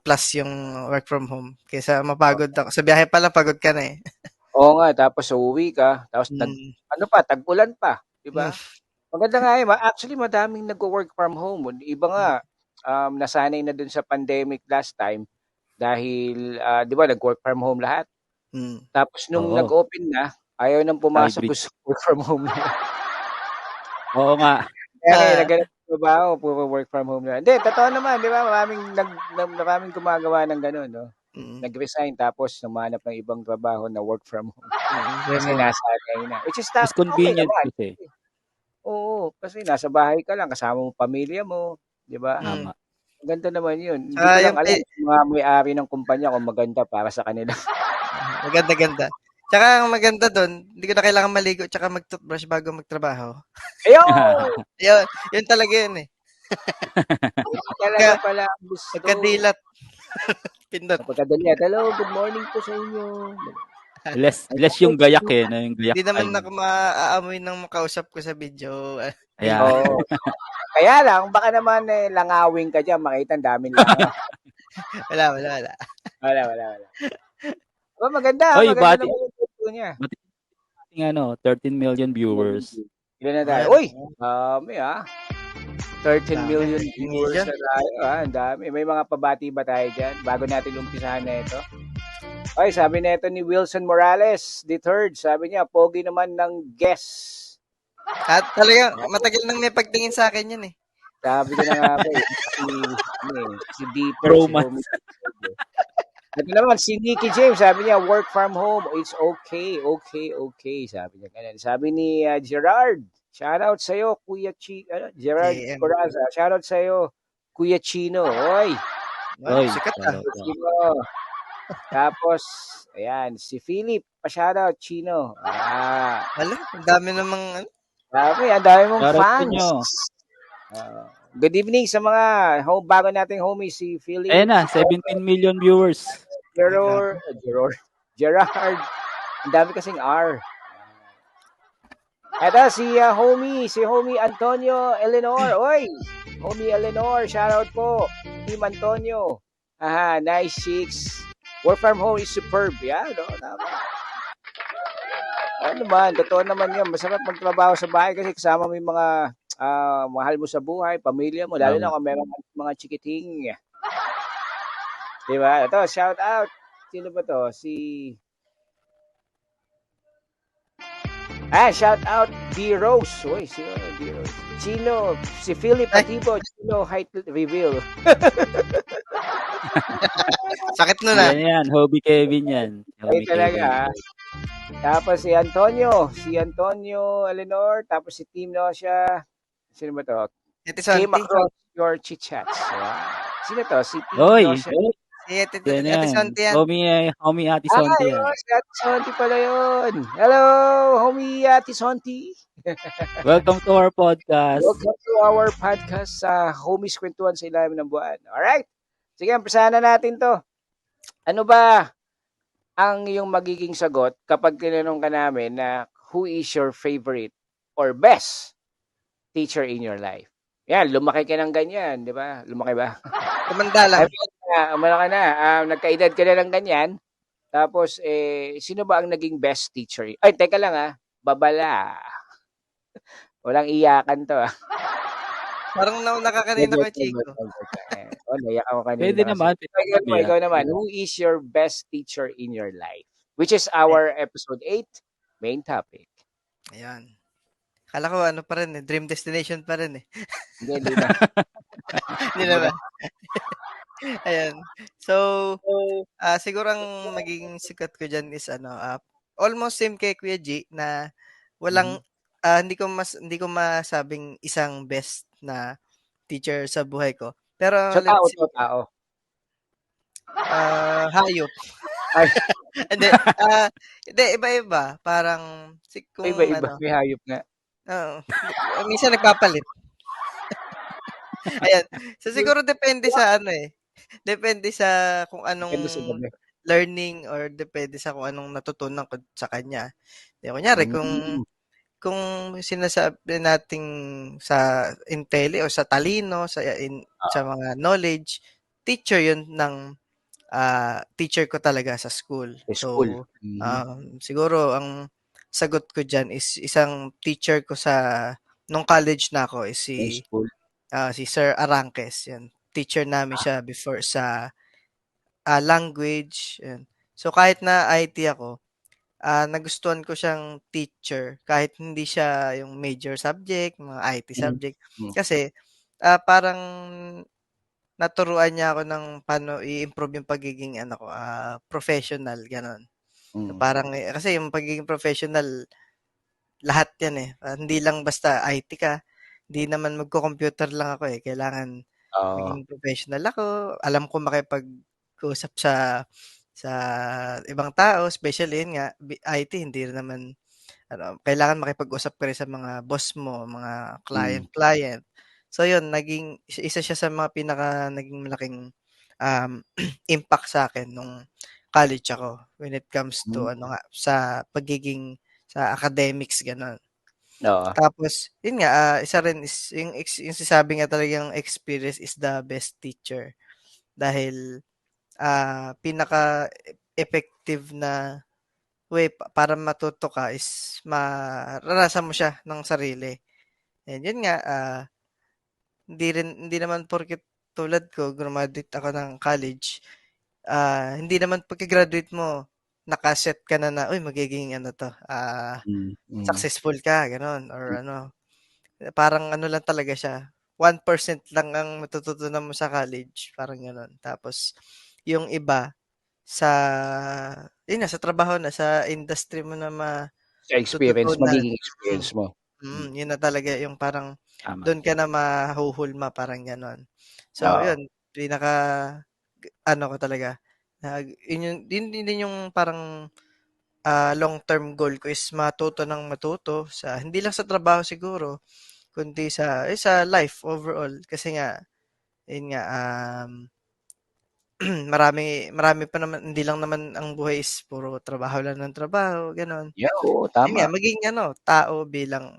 plus yung work from home. Kaysa mapagod ako. Sa biyahe pala, pagod ka na Oo nga. Tapos uuwi ka. Tapos tag-ulan pa. Diba? Maganda nga Actually, madaming nag-work from home. Iba nga, nasanay na dun sa pandemic last time. Dahil, di ba, nag-work from home lahat. Tapos nung nag-open na, ayaw nang pumasok sa work from home na. Oo nga. Kaya naghanap ng trabaho, puro work from home na. Hindi, totoo naman, di ba? Maraming gumagawa ng gano'n, no? Nag-resign tapos namanap ng ibang trabaho na work from home. Kasi nasanay na. Which is It's convenient kasi. Oo, kasi nasa bahay ka lang, kasama mo pamilya mo, di ba? Tama. Maganda naman yun. Hindi ko lang alam mga may-ari ng kumpanya kung maganda para sa kanila. Maganda. Tsaka ang maganda doon, hindi ko na kailangan maligo tsaka mag-toothbrush bago magtrabaho. Ayun! Yun talaga yun eh. Talaga pala ang gusto. Pagkadilat. Pindot. Pagkadali. Hello, good morning po sa inyo. Less yung gayak eh. No? Yung gayak Hindi naman time. ako maaamoy ng makausap ko sa video. Ayan. Oo. Kaya lang, baka naman langawing ka dyan, makita ang daming langaw. Wala. Wala. Oh, maganda. Oy, maganda bati. naman yung photo niya. 13 million viewers. Ilan na tayo? Uy! Dami 13 million viewers na tayo. Ang dami. May mga pabati ba tayo dyan? Bago natin umpisahan na ito. Ay, sabi na ito ni Wilson Morales, the third. Sabi niya, pogi naman ng guest. At talaga, matagal nang may pagtingin sa akin yun eh. Sabi ko na nga po si Deeper. Romance. Ito naman, si Nikki James, sabi niya, work from home, it's okay. Sabi niya ganun. Sabi ni Gerard, shoutout sa'yo, Kuya Gerard JM. Coraza, shoutout sa'yo, Kuya Chino. Oy, Sikat Chino. Tapos, ayan, si Philip, pa-shoutout, Chino. Wala, ang dami namang Ang dami mong Shoutout fans. Good evening sa mga bago nating homie, si Philip. Ayan na, 17 million viewers. Gerard. Ang dami kasing R. Ito si homie Antonio Eleanor. Oy, homie Eleanor, shoutout po. Team Antonio. Nice chicks. Work from home is superb. Yan, tama. Ano naman, totoo naman yan. Masarap magtrabaho sa bahay kasi kasama mo yung mga mahal mo sa buhay, pamilya mo, lalo na kung meron mga chikiting. Diba? Ito, shout out. Sino ba to? Shout out D-Rose. Uy, sino D-Rose? Chino, si Philip Atibo, Chino height reveal. sakit nun ah. Yan, Hobby Kevin yan. Ay talaga. Tapos si Antonio Eleanor, tapos si Team Nosha. Sino ba to? Came across your chit-chats. Sino to? Si Team Nosha. Ate Santi yan. Homie Ate Santi yan. Si Ate Santi pala yun. Hello, homie Ate Santi. Welcome to our podcast. Welcome to our podcast sa Homies Kwentuhan sa Ilalim ng Buwan. Alright. Sige, umpisahan na natin to. Ano ba ang iyong magiging sagot kapag tinanong ka namin na who is your favorite or best teacher in your life? Yan, lumaki ka ng ganyan, di ba? Lumaki ba? Tumanda lang. Malaki na. Nagkaedad ka na ng ganyan. Tapos, sino ba ang naging best teacher? Ay, teka lang babala. Walang iyakan to Parang nakakanina ko, Chico. Naiyak ako kanina. Pwede naman. Ikaw naman. Who is your best teacher in your life? Which is our episode 8 main topic. Ayan. Kala ko pa rin Dream Destination pa rin Hindi na. Hindi na ba? Ayan. So, siguro ang magiging sikat ko dyan is almost same kay Kuya G na walang hindi ko masabing isang best na teacher sa buhay ko. Pero tao. Hayop. Hindi, iba-iba. Parang kung iba-iba, may hayop nga. Minsan nagpapalit. Ayan. So siguro depende sa depende sa kung anong learning or depende sa kung anong natutunan ko sa kanya. Kunyari, kung sinasabi nating sa intele o sa talino, sa mga knowledge, teacher yun ng teacher ko talaga sa school. So, siguro ang sagot ko dyan is isang teacher ko nung college na ako is si Sir Aranques. Yan. Teacher namin siya before sa language. Yan. So, kahit na IT ako, nagustuhan ko siyang teacher kahit hindi siya yung major subject, mga IT subject. Kasi, parang naturuan niya ako ng paano i-improve yung pagiging professional, ganon. So, parang, kasi yung pagiging professional, lahat yan hindi lang basta IT ka. Hindi naman magko-computer lang ako Kailangan maging professional ako. Alam ko makipag-usap sa sa ibang tao, especially yun nga, IT, hindi rin naman, kailangan makipag-usap ka rin sa mga boss mo, mga Mm. client. So yun, naging isa siya sa mga naging malaking impact sa akin nung college ako when it comes to Hmm. sa pagiging sa academics gano'n. Oo. Tapos yun nga, isa rin is yung sinasabi nga talagang experience is the best teacher dahil pinaka-effective na way para matuto ka is maranasan mo siya ng sarili. And yun nga, hindi naman porket tulad ko, graduate ako ng college, hindi naman pagka-graduate mo, nakaset ka na, uy, magiging Mm. successful ka, gano'n, or parang lang talaga siya, 1% lang ang matututunan mo sa college, parang gano'n. Tapos, yung iba, sa, yun na, sa trabaho na, sa industry mo na Sa experience, matututunan. magiging experience mo. Yun na talaga yung parang Tama. doon ka na mahuhulma, parang gano'n. So, Oo. yun, ko talaga, yun din yung parang long-term goal ko is matuto ng matuto sa hindi lang sa trabaho siguro, kundi sa life overall. Kasi nga, yun nga, marami pa naman, hindi lang naman ang buhay is puro trabaho lang ng trabaho, gano'n. Yeah, oo, Yun nga, tama. maging tao bilang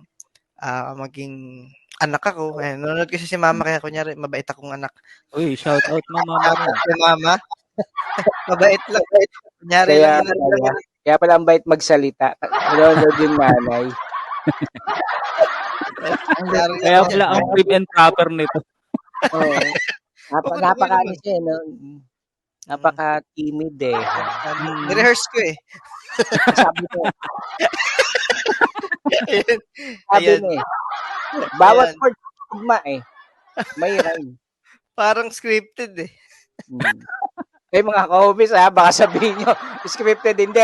maging anak ako. Ayan, nanonood kasi si mama kaya kunyari mabait akong anak. Uy, shout out mo mama Shout mo. out kay mama. Mabait lang. Kunyari Kaya lang yun. pala, kaya pala ang bait magsalita. Nanonood yung nanay. Kunyari lang Kaya yan. pala ang prim and proper nito. Oo. Okay naman. Napaka-ano siya, no? Napaka-timid eh. Ni-rehearse ko eh. Sabi ko, Ayun. sabi Ayun. niya eh. Bawat Ayan. word, tugma eh. May rhyme. Parang scripted eh. Mga ka-homies baka sabihin nyo, scripted hindi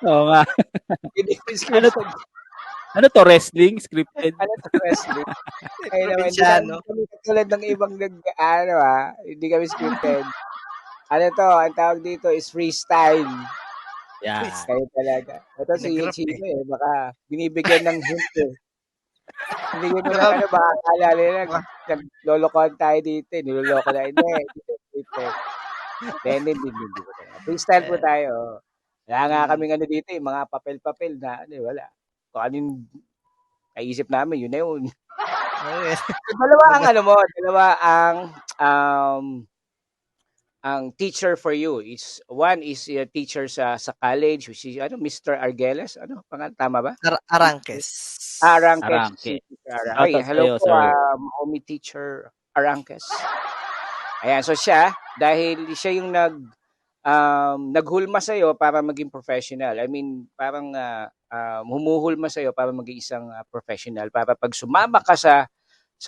Oo nga. Hindi scripted. Ano to, wrestling? Scripted? Ano to, wrestling? Ay naman, Probinsyano. hindi kami katulad ng ibang hindi kami scripted. Ano to, ang tawag dito is freestyle. Yeah. Kayo talaga. Ito si Nag-rap Chino baka binibigyan ng hint eh. Binibigyan mo ng baka akala nila naglolokohan tayo dito niloloko na hindi. Hindi. Freestyle po tayo. Wala nga kaming dito mga papel-papel na wala. Kung anong naisip namin, yun na yun. Dalawa ang teacher for you is one is a teacher sa college which is Mr. Argeles, pangalan tama ba? Arangkes. Arangkes. Shout out Hello sa'yo, po, sir. homie teacher Arangkes. Ayan, so siya dahil siya yung naghulma sa iyo para maging professional. I mean, parang humuhulma sa iyo para maging isang professional para pag sumama ka sa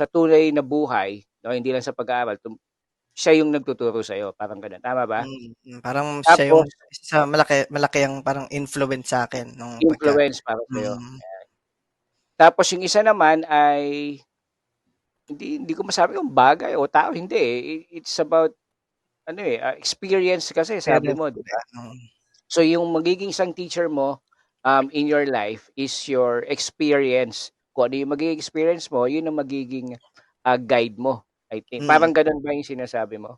tunay na buhay, no, hindi lang sa pag-aaral, siya yung nagtuturo sa iyo, parang gano'n. Tama ba? Parang siya yung Tapos, malaki ang parang influence sa akin nung influence para sa iyo. Tapos yung isa naman ay hindi ko masabi kung bagay o tao, hindi eh. It's about experience kasi sabi mo, di ba? So yung magiging isang teacher mo in your life is your experience. Kung ano yung magiging experience mo, yun ang magiging guide mo. I think. Parang ganun ba yung sinasabi mo?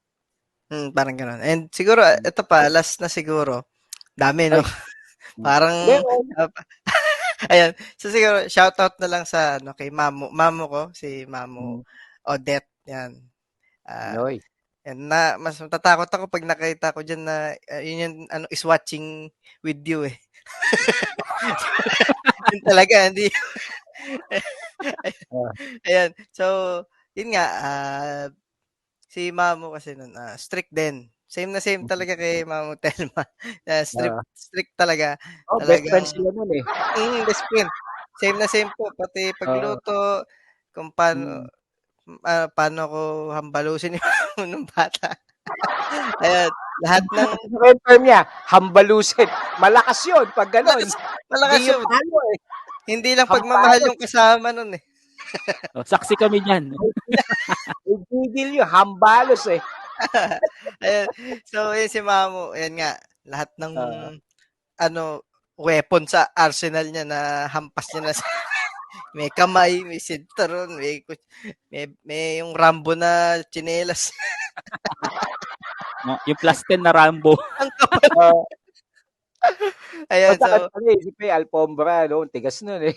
Parang ganun. And siguro, ito pa, last na siguro. Dami, no? Parang, ayan. So siguro, shoutout na lang sa, kay mamo ko, si Mamo Odette, yan. And mas matatakot ako pag nakita ko dyan na, yun yung, is watching with you eh. Yun talaga, hindi. Ayan. So, yun nga, si Mamo kasi nun, strict din. Same na same talaga kay Mamo Telma. Strict talaga. Oh, best friends sila nun eh. Best friend. Same na same po. Pati pagluto, kung paano ko hambalusin yung Mamo nung bata. Ayan. Lahat ng... Yung term niya, hambalusin. Malakas yun pag gano'n. Malakas yun. Hindi lang pagmamahal yung kasama nun eh. Saksi kami dyan. Bigil yun, hambalos eh. Ayan. So, yun si Mamo, ayan nga, lahat ng Ah. weapon sa arsenal niya na hampas niya na sa may kamay, may sinturon, may yung Rambo na tsinelas. Yung plus 10 na Rambo. Ang kapal. Oh, Ayan, basta so, pala isipin, Alfombra, no? Tigas nun eh.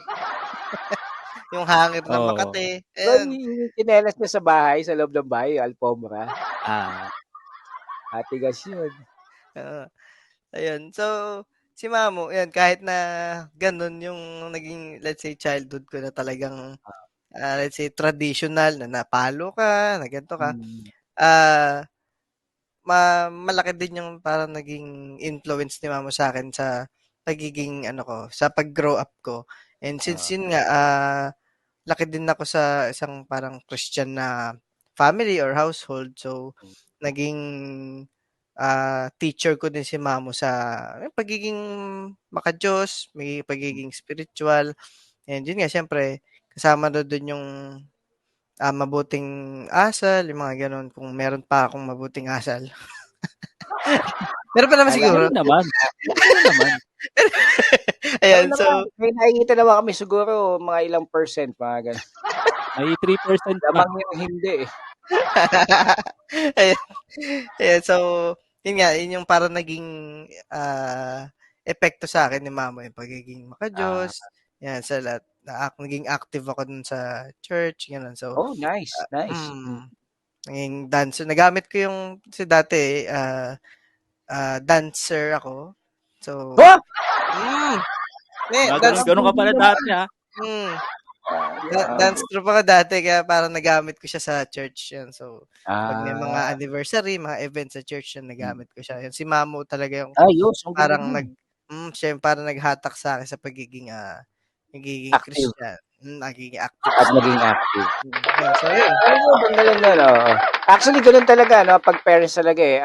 yung hangir na Oo. Makati. So, Ayan. yung chinelas niya sa bahay, sa loob ng bahay, yung Alfombra. Ah, Tigas yun. Oo. Ayun. So, si Mamo, ayan, kahit na ganun yung naging, let's say, childhood ko na talagang, let's say, traditional na napalo ka, na ganito ka, Mm. ah, malaki din yung parang naging influence ni Mamo sa akin sa pagiging, sa pag-grow up ko. And since Ah. yun nga, laki din ako sa isang parang Christian na family or household. So, naging teacher ko din si Mamo sa pagiging maka-Diyos, may pagiging spiritual. And yun nga, siyempre, kasama na dun yung mabuting asal, yung mga ganun, kung meron pa akong mabuting asal. Meron pa naman siguro. meron naman. Meron naman. Ayan, Meron so, naman. May nakikita naman kami siguro mga ilang percent, mga ganun. May 3% pa. Lamang yung hindi eh. ayan, ayan, so, yun nga, yun yung parang naging epekto sa akin ni Mamo, yung pagiging maka-Diyos, yan, sa lahat. Naging active ako dun sa church, gano'n. So, Oh, nice. Nice. naging dancer. Nagamit ko yung, kasi dati, dancer ako. So, Oh! Ganun ka pala dati, ha? Dance troupe ako dati, kaya parang nagamit ko siya sa church yan. So, pag may mga anniversary, mga events sa church yan, nagamit ko siya. Yan, si Mamo talaga yung Ayos. Ang parang galing. siya yung parang naghatak sa akin sa pagiging Active. Christian. Nagiging active. At maging active. Yeah, so, yun. Ang galing na, no? Actually, ganun talaga, no? Pag parents talaga eh.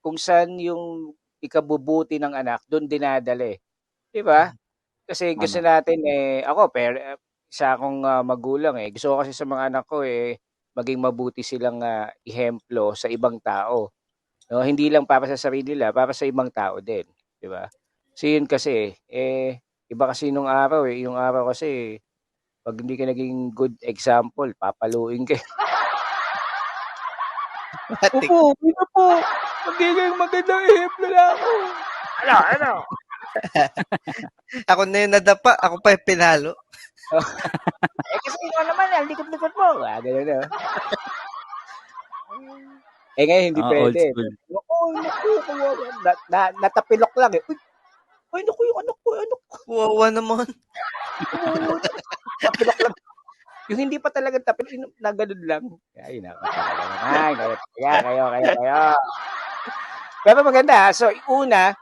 Kung saan yung ikabubuti ng anak, doon dinadala eh. Di ba? Kasi gusto natin eh, ako, isa akong magulang eh. Gusto ko kasi sa mga anak ko eh, maging mabuti silang ihemplo sa ibang tao. No? Hindi lang para sa sarili nila, para sa ibang tao din. Di ba? So yun kasi, iba kasi nung araw eh. Yung araw kasi, pag hindi ka naging good example, papaluin ka. Matik. Opo, ina po. Magiging magandang ehemplo na ako. Ano? Ako na yung nadapa, ako pa yung pinalo. Kasi ikaw naman, likod-likod mo. Ganun na. Ngayon hindi Old pwede. school. Naku, natapilok lang eh. Uy, naku, yung anak ko. Wawa naman. Tapilok lang. Yung hindi pa talaga tapilok, na ganun lang. Ay, naku. Kayo. Pero maganda. So, una,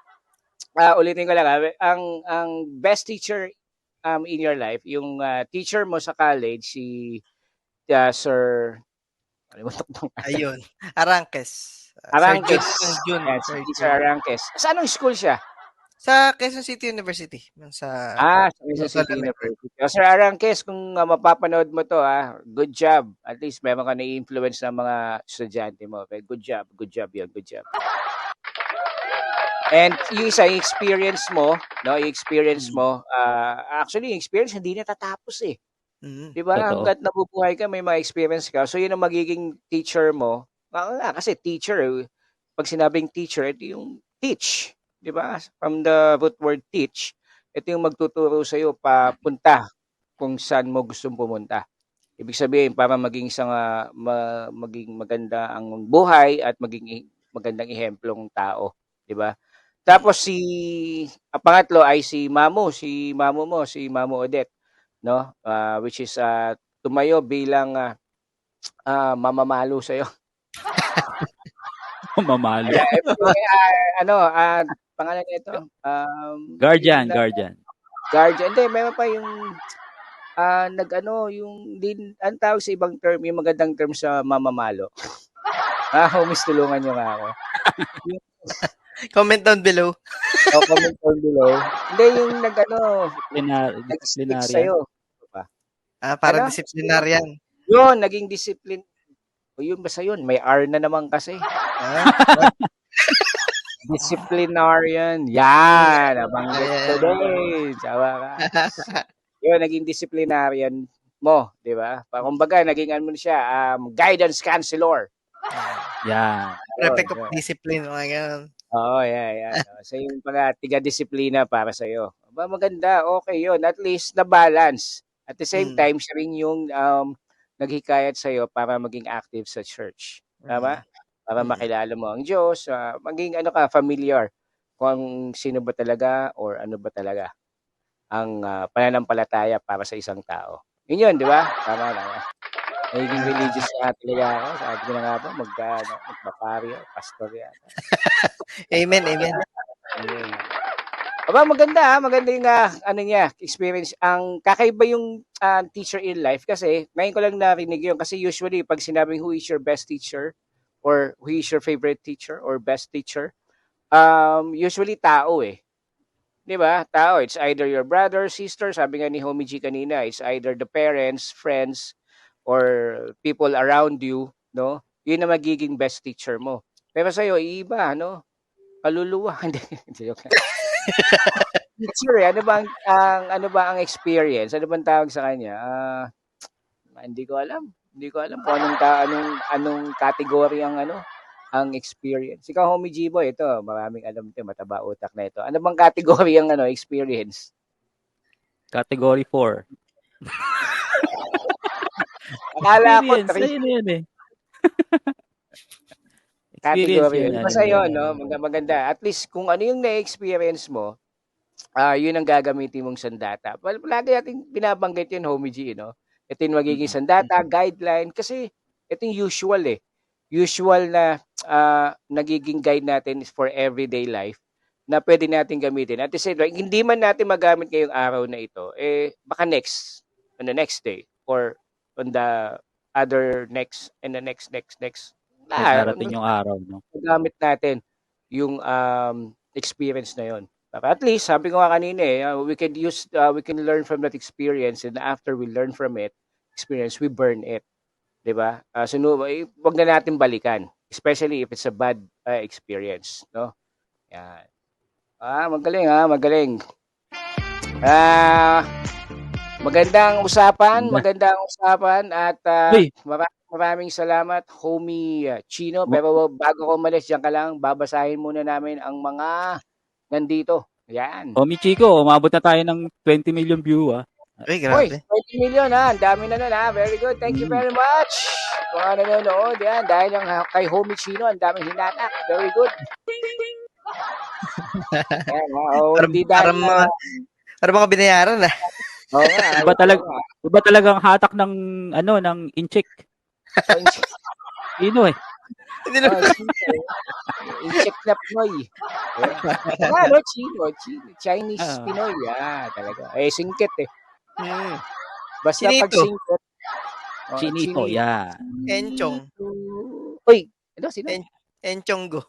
ulitin ko lang. Ang best teacher in your life, yung teacher mo sa college, si Sir... Ayun. Arangkes. Arangkes. Sir Jun. Yes, Sir Arangkes. Sa anong school siya? Sa Quezon City University. Sa Quezon City University. Sir Arangkes, kung mapapanood mo to, good job. At least meron ka na-influence ng mga estudyante mo. Okay? Good job yun. Good job. And yung isa, yung experience mo, actually, yung experience hindi natatapos eh. Diba? Hanggat nabubuhay ka, may mga experience ka. So, yun ang magiging teacher mo. Kasi teacher, pag sinabing teacher, ito yung teach. Diba? From the root word teach, ito yung magtuturo sa iyo papunta kung saan mo gustong pumunta. Ibig sabihin, para maging maging maganda ang buhay at maging magandang ehemplong tao. Diba? Tapos pangatlo ay si Mamo Odette. No? Which is tumayo bilang mamamalo sa iyo. Mamamalo. Pangalan nito? Guardian. Hindi, meron pa yung ang tawag sa ibang term, yung magandang term sa mamamalo. Homies, tulungan nyo nga ako. Comment down below. Comment down below. Hindi, yung nag-stick sa'yo. Para disciplinaryan. Yun, naging discipline. O yun, basta yun. May R na naman kasi. Disciplinarian. Yan, nabanggit ko din. Sawa ka. Yun, naging disciplinarian mo, di ba? Kumbaga, naging ano siya, guidance counselor. Yan. Prefect of discipline, mga ganun. Oo, yeah. So, yung mga tiga-disiplina para sa'yo. Maganda, okay yun. At least, na-balance. At the same time, siya rin yung naghikayat sa'yo para maging active sa church. Tama? Para makilala mo ang Diyos, maging familiar kung sino ba talaga or ano ba talaga ang pananampalataya para sa isang tao. Yun, di ba? Tama. Naging religious na talaga ako. Sabi ko na nga ba, magpaparyo, pastor yan. Amen. Maganda yung experience. Ang kakaiba yung teacher in life kasi ngayon ko lang narinig yun kasi usually pag sinabing who is your best teacher or who is your favorite teacher or best teacher, usually tao eh. Di ba? Tao, it's either your brother, sister, sabi nga ni Homie G kanina, it's either the parents, friends, or people around you, no? Yun na magiging best teacher mo. Pero sa'yo, iiba, no? Kaluluwa. Hindi, joke lang. Teacher, ano ba ang experience? Ano bang tawag sa kanya? Hindi ko alam. Hindi ko alam kung anong category ang experience. Ikaw, Homie G-Boy, ito, maraming alam ito, mataba utak na ito. Ano bang category ang experience? Category 4. Akala ko 3. Ayun yan eh. Category. Basta yun, no? Maganda. At least, kung ano yung na-experience mo, yun ang gagamitin mong sandata. Palagi natin binabanggit yun, Homie G, no? Ito yung magiging sandata, guideline, kasi ito yung usual eh. Usual na nagiging guide natin for everyday life na pwede natin gamitin. At the same time, hindi man natin magamit ngayong araw na ito, baka on the next day, or on the other next, and the next. Darating yung araw, no? Gamit natin yung experience na yon. At least, sabi ko nga kanina we can learn from that experience, and after we learn from experience, we burn it. Diba? So, wag na natin balikan. Especially if it's a bad experience. No? Yan. Magaling. Magandang usapan. At maraming salamat, Homie Chino. Pero bago ko umalis, dyan ka lang, babasahin muna namin ang mga nandito. Yan. Homie Chico, umabot na tayo ng 20 million view, Uy, grabe. 20 million Ang dami na nun Very good. Thank you very much. Mga nanonood yan. Dahil lang kay Homie Chino, ang daming hinatak. Very good. Yan, Parang mga binayaran na. Oo nga. Iba talagang hatak ng incheck. Ino eh. Incheck na Pinoy. Chino. Chinese Pinoy. Talaga. Singkit eh. Basta Chinito. pag singkit. Chinito, yeah. Enchong. Uy, sino? Enchonggo.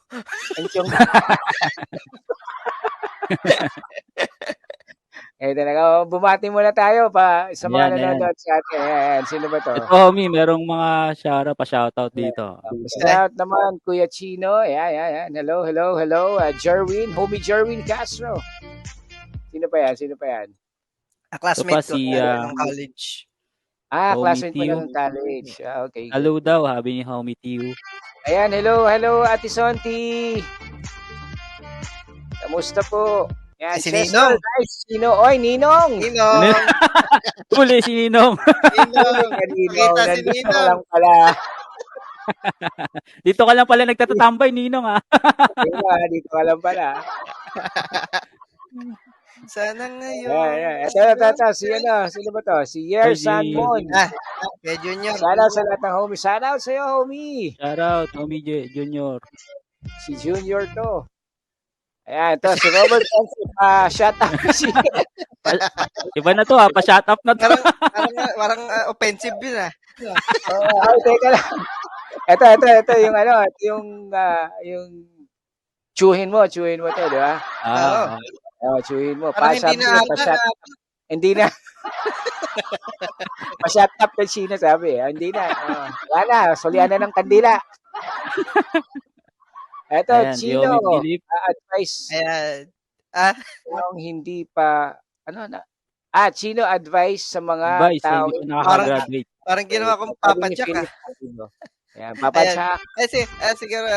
Talaga, bumati muna tayo sa mga nanonood sa atin. Ayan, sino ba to? Ito, Homie, merong mga shoutout dito. Shout naman, Kuya Chino. Ayan. Hello. Jerwin, Homie Jerwin Castro. Sino pa yan? Classmate ko si ng college. Classmate mo ng college. Okay. Hello daw, habi ni Homie Tiu. Ayan, hello, Ate Sonti. Kamusta po? Yan, si Ninong. Sino? Oy, Ninong. Uli si Ninong. Kita si Ninong. Lang pala. Dito ka lang pala nagtatatambay, Ninong Dito ka lang pala. Sana ngayon. Ito. Sino ba to? Si Yer Sanmon. Kaya Junior. Shout out sa lahat ng homie. Shout out sa'yo, homie. Shout out, Homie Junior. Si Junior to. Ayan, ito, si Robert Francis. Shout out si... Iba na to, pa-shout up na to. Parang offensive yun Teka lang. Ito, yung chuhin mo to, di ba? Chuhin mo. Hindi na. Pa-shut up na Chino, sabi. Hindi na. Wala, solian na ng kandila. Eto, Ayan, si Chino, Homie Philip. advice Ayan. Ah, taong hindi pa, ano na, Chino, advice sa mga Advice sa taong hindi pa hindi pa parang nakaka-graduate. parang ginawa kong sabi Papa ni Jack, Philip, Ayan, Papa Ayan. Jack. Siguro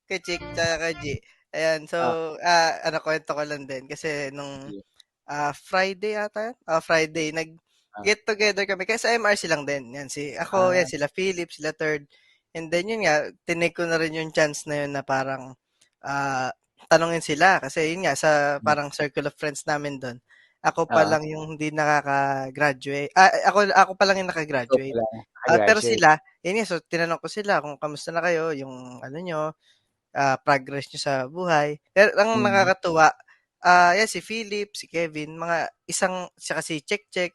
kay Chick tsaka kay G. Ayan, so, Ah, kwento ko lang din kasi nung sige. Friday ata, Friday, Ah, get together kami kasi sa MRC lang din. Yan, ah, sila Philip, sila Third. And then yun nga, tinake ko na rin yung chance na yun na parang tanongin sila kasi yun nga sa parang circle of friends namin doon. Ako pa ah, lang yung hindi nakaka-graduate. Ako pa lang yung ikaw nakagraduate. pala, Pero nakagraduate. sila, yun nga, so tinanong ko sila kung kamusta na kayo, yung ano nyo, progress nyo sa buhay. Pero ang Mm. nakakatuwa, yan si Philip, si Kevin, saka si Check Check,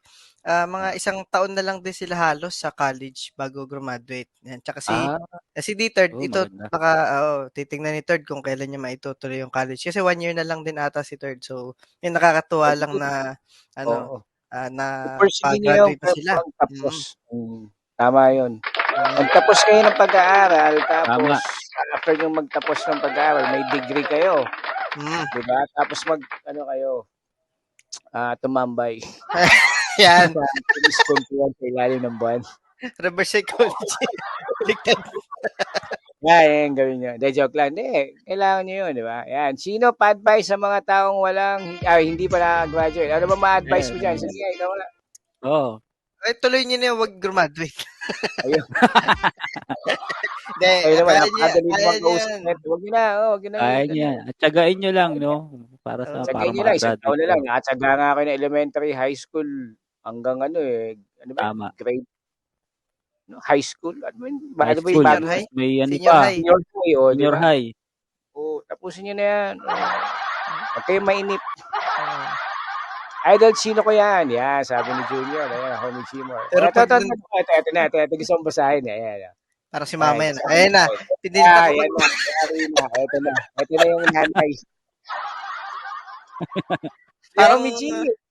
mga isang taon na lang din sila halos sa college bago graduate. Yan. Tsaka Ah, si D-Third, Oo, ito, maganda. baka, titingnan ni Third kung kailan niya maitutuloy yung college. Kasi 1 year na lang din ata si Third. So, yun, nakakatuwa lang na, ano, oo. na Pursige niyo yung pa-graduate na sila. magtapos. Tama yun. Mm. Magtapos kayo ng pag-aaral, tapos Tama. after yung magtapos ng pag-aaral, may degree kayo. Mm. Diba? Tapos kayo, tumambay. Yan, Discontinuous sa ilalim ng buwan. reverse psychology. Baliktad. Yan, gawin nyo. De, joke lang. Hindi, kailangan nyo yun, di ba? Yan. Sino pa-advise sa mga taong hindi pa na-graduate? Ano ba ma-advise mo dyan? Ayan. Sige, ikaw na. Oo. Ay, tuloy niyo na wag graduate. Ayun. Hindi, Ayun naman, kaya napakadali niya mag-usap yan. nito. Huwag nyo na, huwag nyo na. Kaya niya. At tsagain nyo lang, no? Para Sagay nyo lang, isang taon makagraduate na lang. kayo. Nakatsaga nga ako ng elementary, high school, hanggang ano ba, Tama. grade, high school. Ano High ba yung school. Senior bago? high? Tapos may ano Senior pa. high. Senior high, di Senior ba? high. Tapusin nyo na yan. Huwag kayong mainip. Ah. Idol, sino ko yan? Yan, sabi ni Junior. Ayan, homie Jimor. Pero pag Ito, gusto kong basahin. Ayan. parang si mama yan. Sabi Ayan na. niya, Pinilit ako yan na. Yari na. Ito na. Ito na yung nanay. Si Parang, Homie G.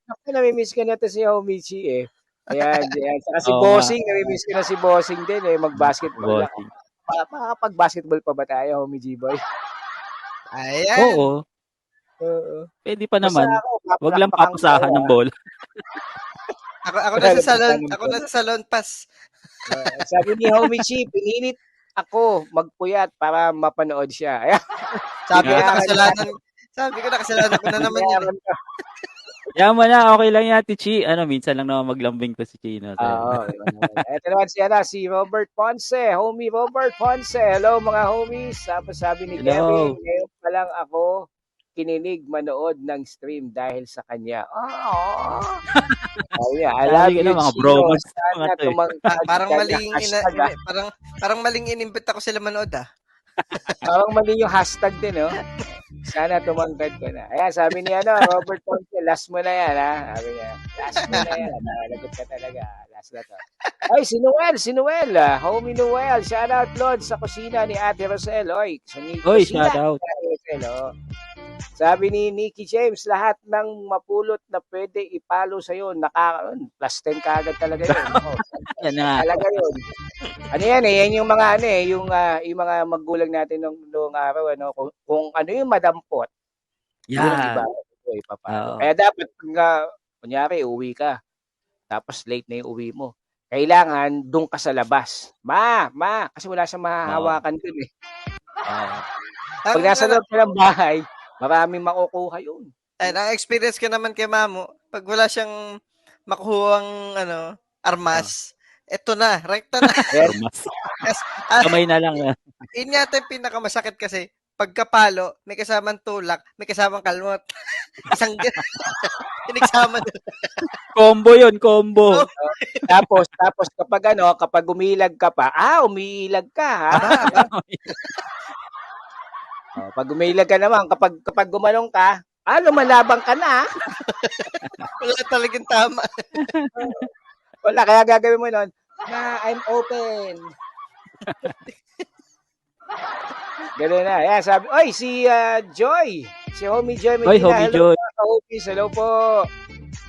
Ako, namimiss ko na to si Homie G eh. Ayan. Saka si Oo nga. Bossing. Namimiss ko na si Bossing din eh. Mag-basketball ako. Bossing. Makakapag-basketball pa ba tayo, Homie G boy? ayan. Oo. Oo. Pwede pa Basta naman. ako, Wag lang papalakpakan ko papasahan ng bola. Ako na sa salon pass. Sabi ni Homie G, pinilit ako magpuyat para mapanood siya. Ayan. Sabi ko nakasalanan ko na naman yun. Binayaran ko. Yaman na, okay lang yan, Tichi. Minsan lang naman maglambing to si Chino. Oo. Ito naman si Robert Ponce. Homie Robert Ponce. Hello mga homies. Tapos sabi ni Hello. Kevin, ngayon pa lang ako kinilig manood ng stream dahil sa kanya. I love you, mga Chino. bromance na Sana mga to eh. tumangkad Parang ka na. maling Hashtag, parang maling inimbit ako sila manood Parang mali yung hashtag din, no? Sana tumangkad ka na. Ayan, sabi ni Robert Ponce, last mo na yan, ha? Sabi niya, last mo na yan. Nalagot ka talaga. Last na to. Ay, si Noel. Homie Noel. Shout out, Lord, sa kusina ni Ate Rosel. Oy, Shout out. Ate Rosel, oh. Sabi ni Nicky James, lahat ng mapulot na pwede ipalo sa'yo, plus 10 kaagad talaga yun. Yan na. Talaga yun. Ano yan yan yung mga yung mga magulang natin noong araw, kung ano yung madampot, yun ang iba. Oo. Kaya dapat, kunyari, uwi ka, tapos late na yung uwi mo. Kailangan, doon ka sa labas. Kasi wala siyang mahahawakan dun eh. Pag nasa loob ka ng bahay, maraming makukuha yun. Na-experience ko naman kay Mamo, pag wala siyang makuhang armas, eto na, rekta na. Armas. Kamay na lang. Yun yata yung pinakamasakit kasi, pagkapalo, may kasamang tulak, may kasamang kalmot. Isang pinagsama doon. Combo. Tapos kapag umilag ka pa, umiilag ka, ha? Pag umilag ka naman, kapag gumanong ka, lumalabang ka na. Wala talagang tama. Wala, kaya gagawin mo nun, I'm open. Gano'n na. Ayan, sabi, si Joy. Si Homie Joy. Homie Joy. Hello po.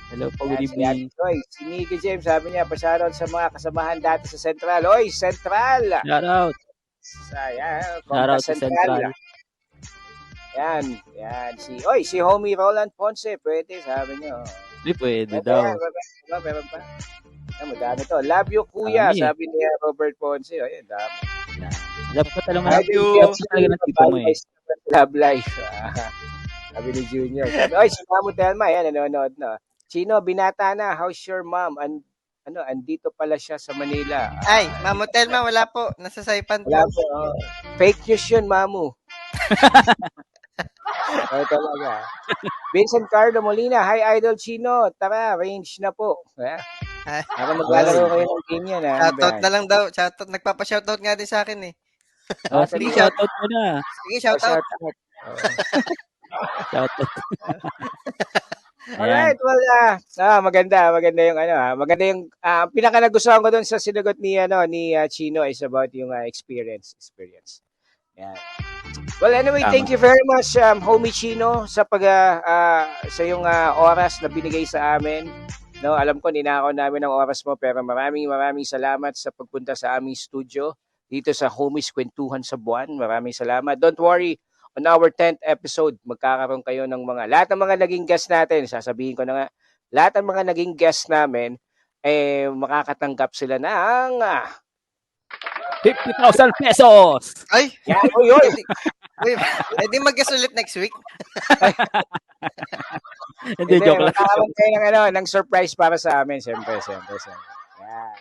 Hello po, good evening. Si Nicky James, sabi niya, pa-shoutout sa mga kasamahan dati sa Central. Central! Shout out. Shout out Shout out sa Central. Yan. Si Homie Roland Ponce, pwede, sabi niyo. Hindi pwede Meron daw. pa, meron pa. Madami to. Love you, kuya, Dami eh. sabi ni Robert Ponce. Ayun, dami. Yan. Dapat alam mo Love na, you. dapat talaga ng tipo mo eh. Love life. Sabi ni Junior. Sabi, si Mamu Telma, yan, nanonood na. Chino, binata na. How's your mom? Andito pala siya sa Manila. Ay, Mamo Telma, wala po. Nasa Saipan po. Wala po. Fake news yun, Mamu. Talaga. Vincent Carlo Molina, hi Idol Chino. Tara, range na po. Para maglalaro kayo ng game yan. Shoutout na lang daw. Shoutout. Nagpapa-shoutout nga din sa akin eh. Sige, shoutout mo na. Sige, shoutout. Shoutout. Alright, well, maganda yung maganda yung pinaka nagustuhan ko doon sa sinagot ni Chino is about yung experience. Yan. Well, anyway, Tama. thank you very much Homie Chino sa sa yung oras na binigay sa amin. No, alam ko ninakaw namin ang oras mo pero maraming salamat sa pagpunta sa aming studio dito sa Homies Kwentuhan sa Buwan. Maraming salamat. Don't worry. On our 10th episode, magkakaroon kayo ng lahat ng mga naging guest natin, sasabihin ko na nga, lahat ng mga naging guest namin, makakatanggap sila ng 50,000 pesos! Ay! Yan, yun! Pwede mag-guess ulit next week. Hindi, joke lang. Magkakaroon kayo ng surprise para sa amin, siyempre. Yan.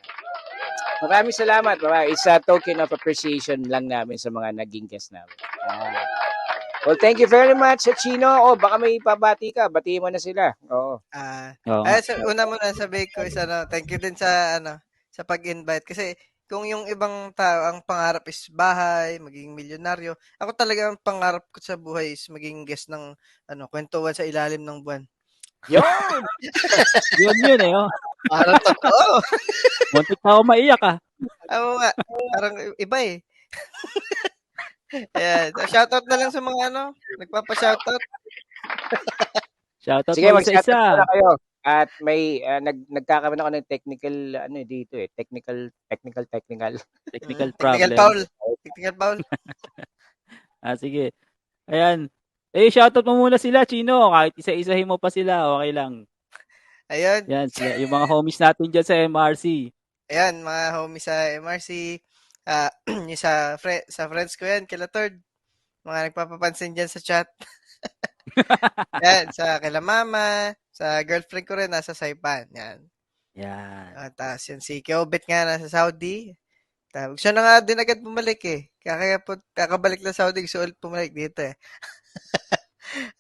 Maraming salamat. It's a token of appreciation lang namin sa mga naging guest namin. Yan. Well, thank you very much, Chino. Baka may pabati ka. Batiin mo na sila. Oo. Una muna sabihin ko is thank you din sa sa pag-invite kasi kung yung ibang tao ang pangarap is bahay, maging milyonaryo, ako talaga ang pangarap ko sa buhay is maging guest ng kwentuhan sa ilalim ng buwan. Yun! yun eh. Oh. Parang totoo. Muntik pa ako maiyak Oo nga. Parang iba eh. Ayan. So, shoutout na lang sa mga nagpapa-shoutout. Shoutout sige, mo isa-isa. Mag-shoutout na kayo. At may nagkakaroon ako ng technical dito eh. Technical problem. Technical Paul. Sige. Ayan. Shoutout mo muna sila, Chino. Kahit isa-isahin mo pa sila, okay lang. Ayun. Yan, sila, yung mga homies natin dyan sa MRC. Ayan, mga homies sa MRC. Yung sa friends ko yan, kila Third. Mga nagpapapansin dyan sa chat. Yan, kila Mama, sa girlfriend ko rin, nasa Saipan. Yan. Tapos yan, si Kiobet nga nasa Saudi. Tapos siya na nga din agad bumalik eh. Kakabalik na Saudi, gusto ulit bumalik dito eh.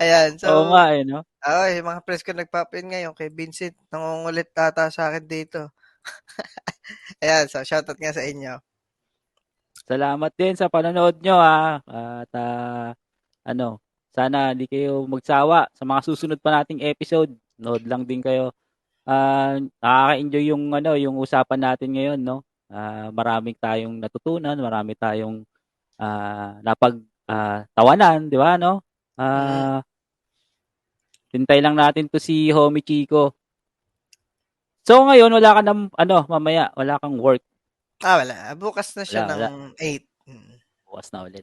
Ayan, so. Oo nga eh, no? Yung mga friends ko nagpapin ngayon kay Vincent, nangungulit tata sa akin dito. Ayan, so shoutout nga sa inyo. Salamat din sa panonood nyo at sana hindi kayo magsawa sa mga susunod pa nating episode. Nood lang din kayo. Nakaka-enjoy yung usapan natin ngayon, no? Maraming tayong natutunan, marami tayong tawanan, di ba, no? Hintay lang natin to si Homie Chico. So ngayon wala ka nang mamaya wala kang work. Wala. Bukas na siya ng 8. Bukas na ulit.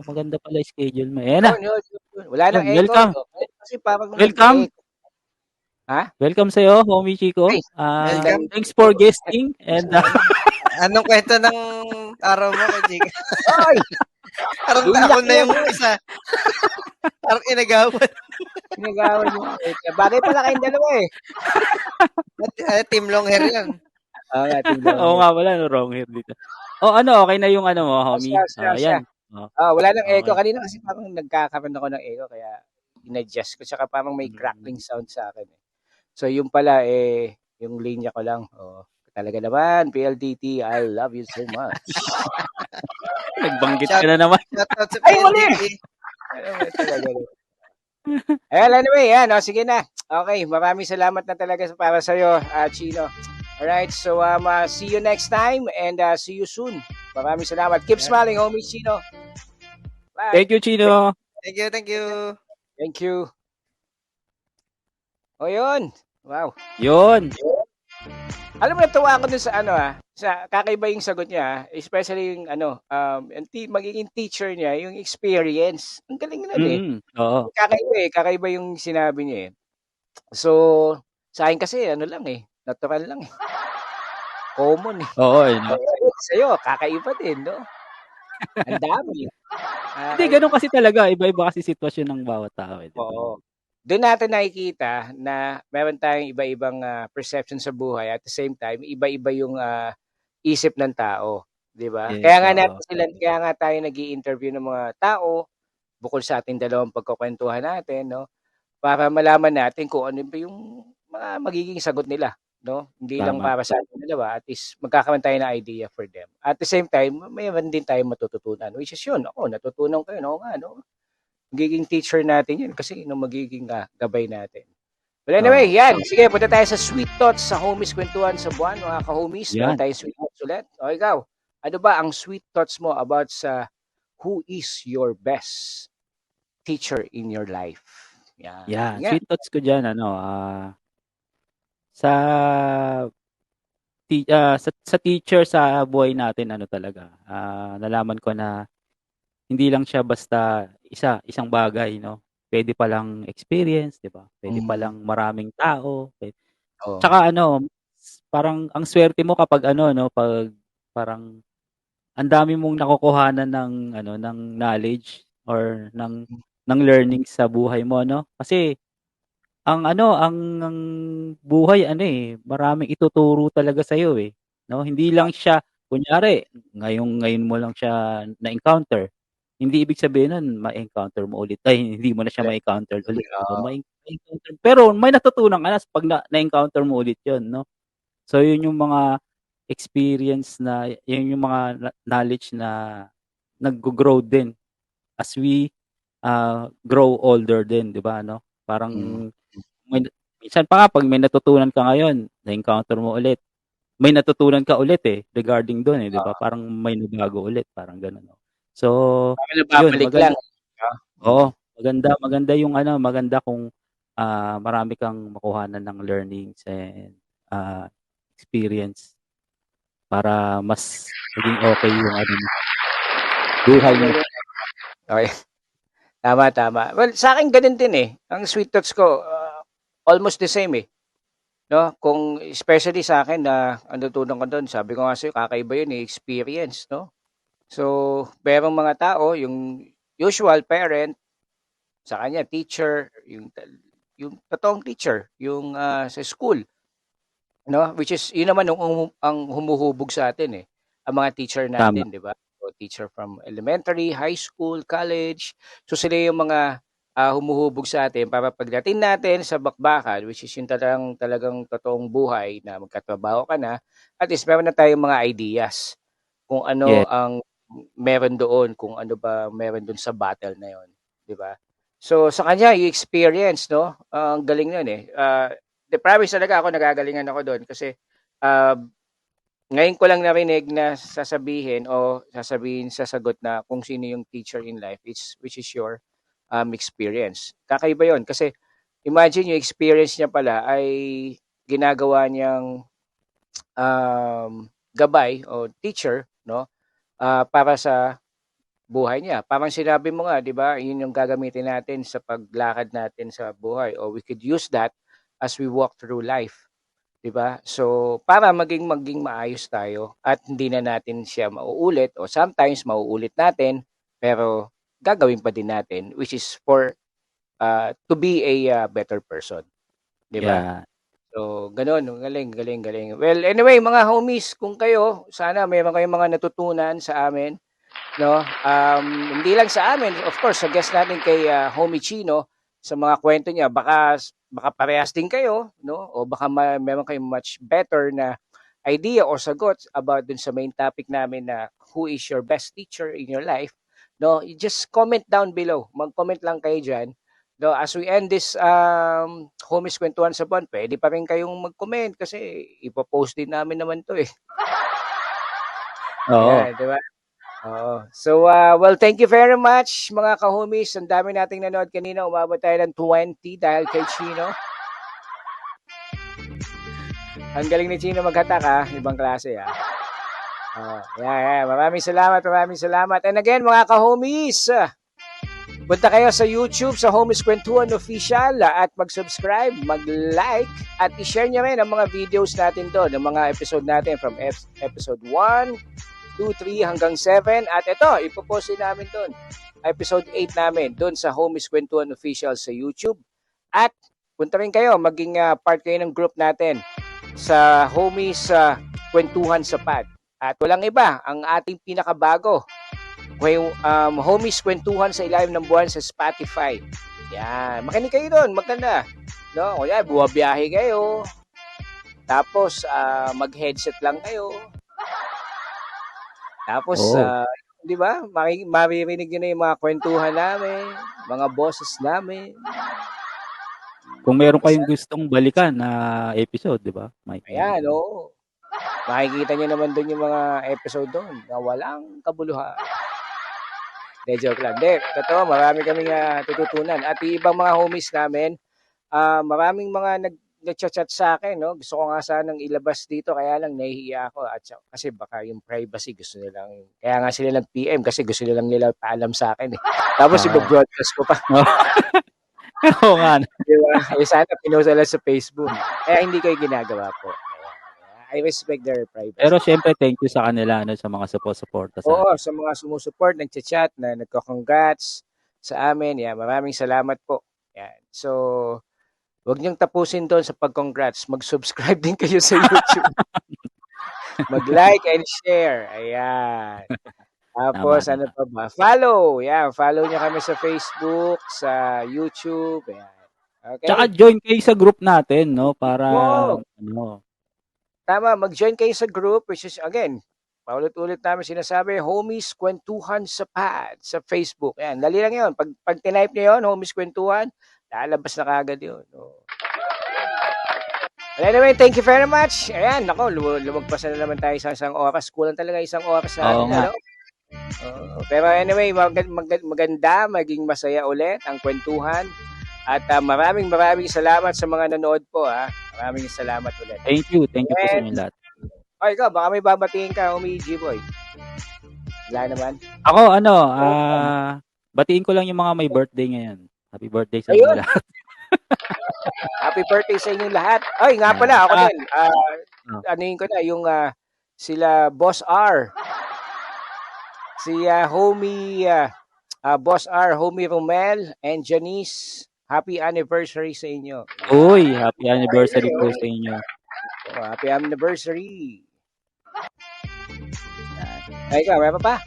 Maganda pala yung schedule mo. Ayan na. Wala nang echo. Welcome. Kasi parang welcome. Welcome sa'yo, Homie Chico. Welcome. Thanks for guesting. And anong kwento ng araw mo kay Chico? Ay! Parang ako na yung isa. Parang inagawan. Inagawan mo. Bagay pala kayong dalawa eh. Team long hair yan. Oo nga pala, wrong hair dito. Okay na yung mo, homie. Ayan. Wala nang echo. Kanina kasi parang nagkakaroon ako ng echo kaya in-adjust ko. Tsaka parang may crackling sound sa akin. So yung pala yung linya ko lang. Talaga naman, PLDT, I love you so much. Nagbanggit ka na naman. Ay, mali! Anyway, sige na. Okay, maraming salamat na talaga para sa'yo, Chino. Alright, so see you next time and see you soon. Maraming salamat. Keep smiling, homie Chino. Bye. Thank you, Chino. Thank you. Thank you. Yun. Wow. Yun. Alam mo, natuwa ako dun sa sa kakaiba yung sagot niya, especially yung magiging teacher niya, yung experience. Ang galing nun eh. Oo. Kakaiba yung sinabi niya eh. So, sa akin kasi, lang eh, natural lang eh. Common eh. Oo, no? Sa'yo, kakaiba din, no? Ang dami. Hindi, ganun kasi talaga. Iba-iba kasi sitwasyon ng bawat tao, di ba? Oo. Doon natin nakikita na meron tayong iba-ibang perception sa buhay. At the same time, iba-iba yung isip ng tao, 'di ba? Yes, Kaya nga tayo nag-i-interview ng mga tao bukod sa ating dalawang pagkukwentuhan natin, no? Para malaman natin kung ano ba yung mga magiging sagot nila, no? Hindi lang Tama. para sa ating dalawa, at least magkakaroon tayo ng idea for them. At the same time, mayroon din tayong matututunan, which is yun. Ako, natutunan ko yun. Oo nga, no? Magiging teacher natin yun kasi yung magiging gabay natin. But anyway, yan. Sige, punta tayo sa Sweet Thoughts sa Homies Kwentuhan sa Buwan, mga ka-homies. Meron tayong Sweet Thoughts ulit. O ikaw, ano ba ang Sweet Thoughts mo about sa who is your best teacher in your life? Yan. Yeah, Yan. sweet thoughts ko dyan, sa sa teacher sa buhay natin, talaga, nalaman ko na hindi lang siya basta isang bagay, no? Pwede palang experience, di ba? Pwede palang maraming tao. Oh. Tsaka parang ang swerte mo kapag no, pag parang ang dami mong nakukuhanan ng knowledge or ng learning sa buhay mo, no? Kasi ang buhay maraming ituturo talaga sa iyo no? Hindi lang siya kunyari ngayon mo lang siya na-encounter. Hindi ibig sabihin nun ma-encounter mo ulit ay hindi mo na siya ma-encounter ulit. So, ma-encounter pero may natutunan ka na pag na-encounter mo ulit 'yon, no? So, yun yung mga experience yun yung mga knowledge na naggo-grow din as we grow older din, 'di ba, no? Parang minsan pa nga pag may natutunan ka ngayon, na-encounter mo ulit, may natutunan ka ulit regarding doon 'di ba? Parang may nabago ulit, parang gano'n, no? So, yun maganda. Oo, maganda yung maganda kung marami kang makuhanan ng learnings and experience para mas maging okay yung buhay mo. Okay. Tama. Well, sa akin ganun din eh. Ang sweet thoughts ko, almost the same eh. No? Kung especially sa akin na ang natutunan ko doon, sabi ko nga sa'yo, kakaiba yun eh, experience, no? So, merong mga tao, yung usual parent, sa kanya teacher, yung totoong teacher, yung sa school, no? Which is yun naman ang humuhubog sa atin eh, ang mga teacher natin, 'di ba? So, teacher from elementary, high school, college. So sila yung mga humuhubog sa atin para pagdating natin sa bakbakan, which is yung talagang totoong buhay na magkatrabaho ka na, at least meron na tayong mga ideas kung ano ang meron doon, kung ano ba meron doon sa battle na yon, 'di ba? So sa kanya yung experience, no? Ang galing nun eh. The promise talaga ako, nagagalingan ako doon kasi ngayon ko lang narinig na sasabihin sa sagot na kung sino yung teacher in life, which is your experience. Kakaiba yon kasi imagine yung experience niya pala ay ginagawa niyang gabay o teacher, no? Para sa buhay niya. Parang sinabi mo nga, 'di ba? Yun yung gagamitin natin sa paglakad natin sa buhay, or we could use that as we walk through life, 'di ba? So, para maging maayos tayo at hindi na natin siya mauulit, o sometimes mauulit natin pero gagawin pa din natin, which is for to be a better person, 'di ba? Yeah. So, ganoon, galing. Well, anyway, mga homies, kung kayo, sana mayroon kayong mga natutunan sa amin, no? Hindi lang sa amin, of course, sa guest natin kay Homie Chino, sa mga kwento niya, baka parehas din kayo, no? O baka meron kayong much better na idea or sagot about dun sa main topic namin na who is your best teacher in your life, no? You just comment down below. Mag-comment lang kayo diyan. No, as we end this Homies Kwentuhan sa Buwan, pwede pa rin kayong mag-comment kasi ipopost din namin naman 'to eh. Oo. Yeah, 'di ba? Oo. So, well, thank you very much mga ka-homies. Ang dami nating nanood kanina. Umabot tayo ng 20 dahil kay Chino. Ang galing ni Chino maghatak, ha? Ibang klase, ha? Yeah. Maraming salamat. And again, mga ka-homies, punta kayo sa YouTube, sa Homies Kwentuhan Official, at mag-subscribe, mag-like, at i-share nyo rin ang mga videos natin doon, ang mga episode natin from episode 1, 2, 3 hanggang 7. At ito, ipopost din namin doon. Episode 8 namin doon sa Homies Kwentuhan Official sa YouTube. At punta rin kayo, maging part kayo ng group natin sa Homies Kwentuhan sa Pad. At walang iba, ang ating pinakabago, Homies Kwentuhan sa Ilalim ng Buwan sa Spotify. Yan, makinig kayo doon, maganda. No, kaya buwabiyahe kayo. Tapos mag-headset lang kayo. Tapos di ba? Maririnig niyo na yung mga kwentuhan namin, mga boses namin. Kung meron kayong gustong balikan na episode, di ba? Ayan, oo. Makikita niyo naman doon yung mga episode doon na walang kabuluhan. Joke lang. Totoo, marami kaming tututunan. At yung ibang mga homies namin, maraming mga nag-chat sa akin, no? Gusto ko nga sanang ilabas dito, kaya lang nahihiya ako. At kasi baka yung privacy gusto nilang, kaya nga sila nag-PM kasi gusto nilang nila paalam sa akin. Tapos i-broadcast ko pa. Oo nga. Diba? Sana pinost lang sa Facebook. Kaya hindi kayo ginagawa po. I respect their privacy. Pero syempre, thank you sa kanila, sa mga support sa Oo, sa mga sumusuport, nagchat-chat, na nagko-congrats sa amin. Yan, maraming salamat po. Yan. So, huwag niyong tapusin doon sa pag-congrats. Mag-subscribe din kayo sa YouTube. Mag-like and share. Ayan. Tapos, ano pa ba? Follow. Yan, follow niyo kami sa Facebook, sa YouTube. Ayan. Okay? Tsaka join kayo sa group natin, no? Para, Tama, mag-join kayo sa group, which is, again, paulit-ulit namin sinasabi, Homies Kwentuhan sa Pad, sa Facebook. Ayan, dali lang yun. Pag tinype nyo yun, Homies Kwentuhan, lalabas na kagad yun. Well, anyway, thank you very much. Ayan, nako, lumagpas na naman tayo sa isang oras. Kulang talaga isang oras sa atin, ano? Pero anyway, maganda, maging masaya ulit ang kwentuhan. At maraming salamat sa mga nanood po, ha. Maraming salamat ulit. Thank you po sa inyo lahat. Ikaw, baka may babatiin ka, Homie G-Boy. Wala naman. Ako, batiin ko lang yung mga may birthday ngayon. Happy birthday sa inyo lahat. Happy birthday sa inyo lahat. Ay, nga pala, ako din. Anuhin ko na, yung sila Boss R. Si Homie Boss R, Homie Romel, and Janice. Happy anniversary sa inyo. Uy, happy anniversary po sa inyo. Happy anniversary. Ay, ikaw, meron pa?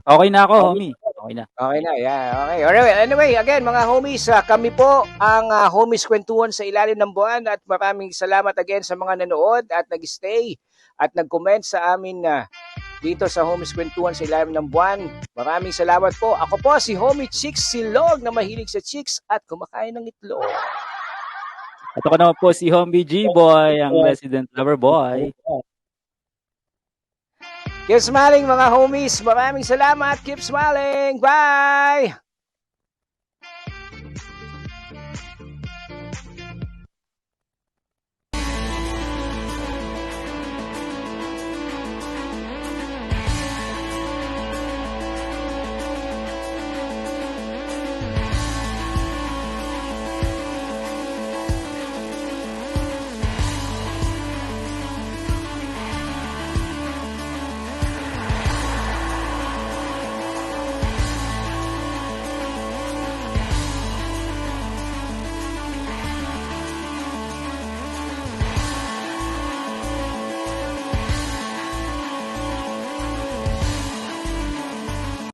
Okay na ako, homie. Okay na, yeah. Okay. Alright, anyway, again, mga homies, kami po ang Homies Kwentuhan sa Ilalim ng Buwan, at maraming salamat again sa mga nanood at nag-stay at nag-comment sa amin dito sa Homies Kwentuhan sa Ilalim ng Buwan. Maraming salamat po. Ako po si Homie Chicks Silog na mahilig sa chicks at kumakain ng itlog. At ako naman po si Homie G-Boy, ang resident lover boy. Keep smiling mga homies. Maraming salamat. Keep smiling. Bye!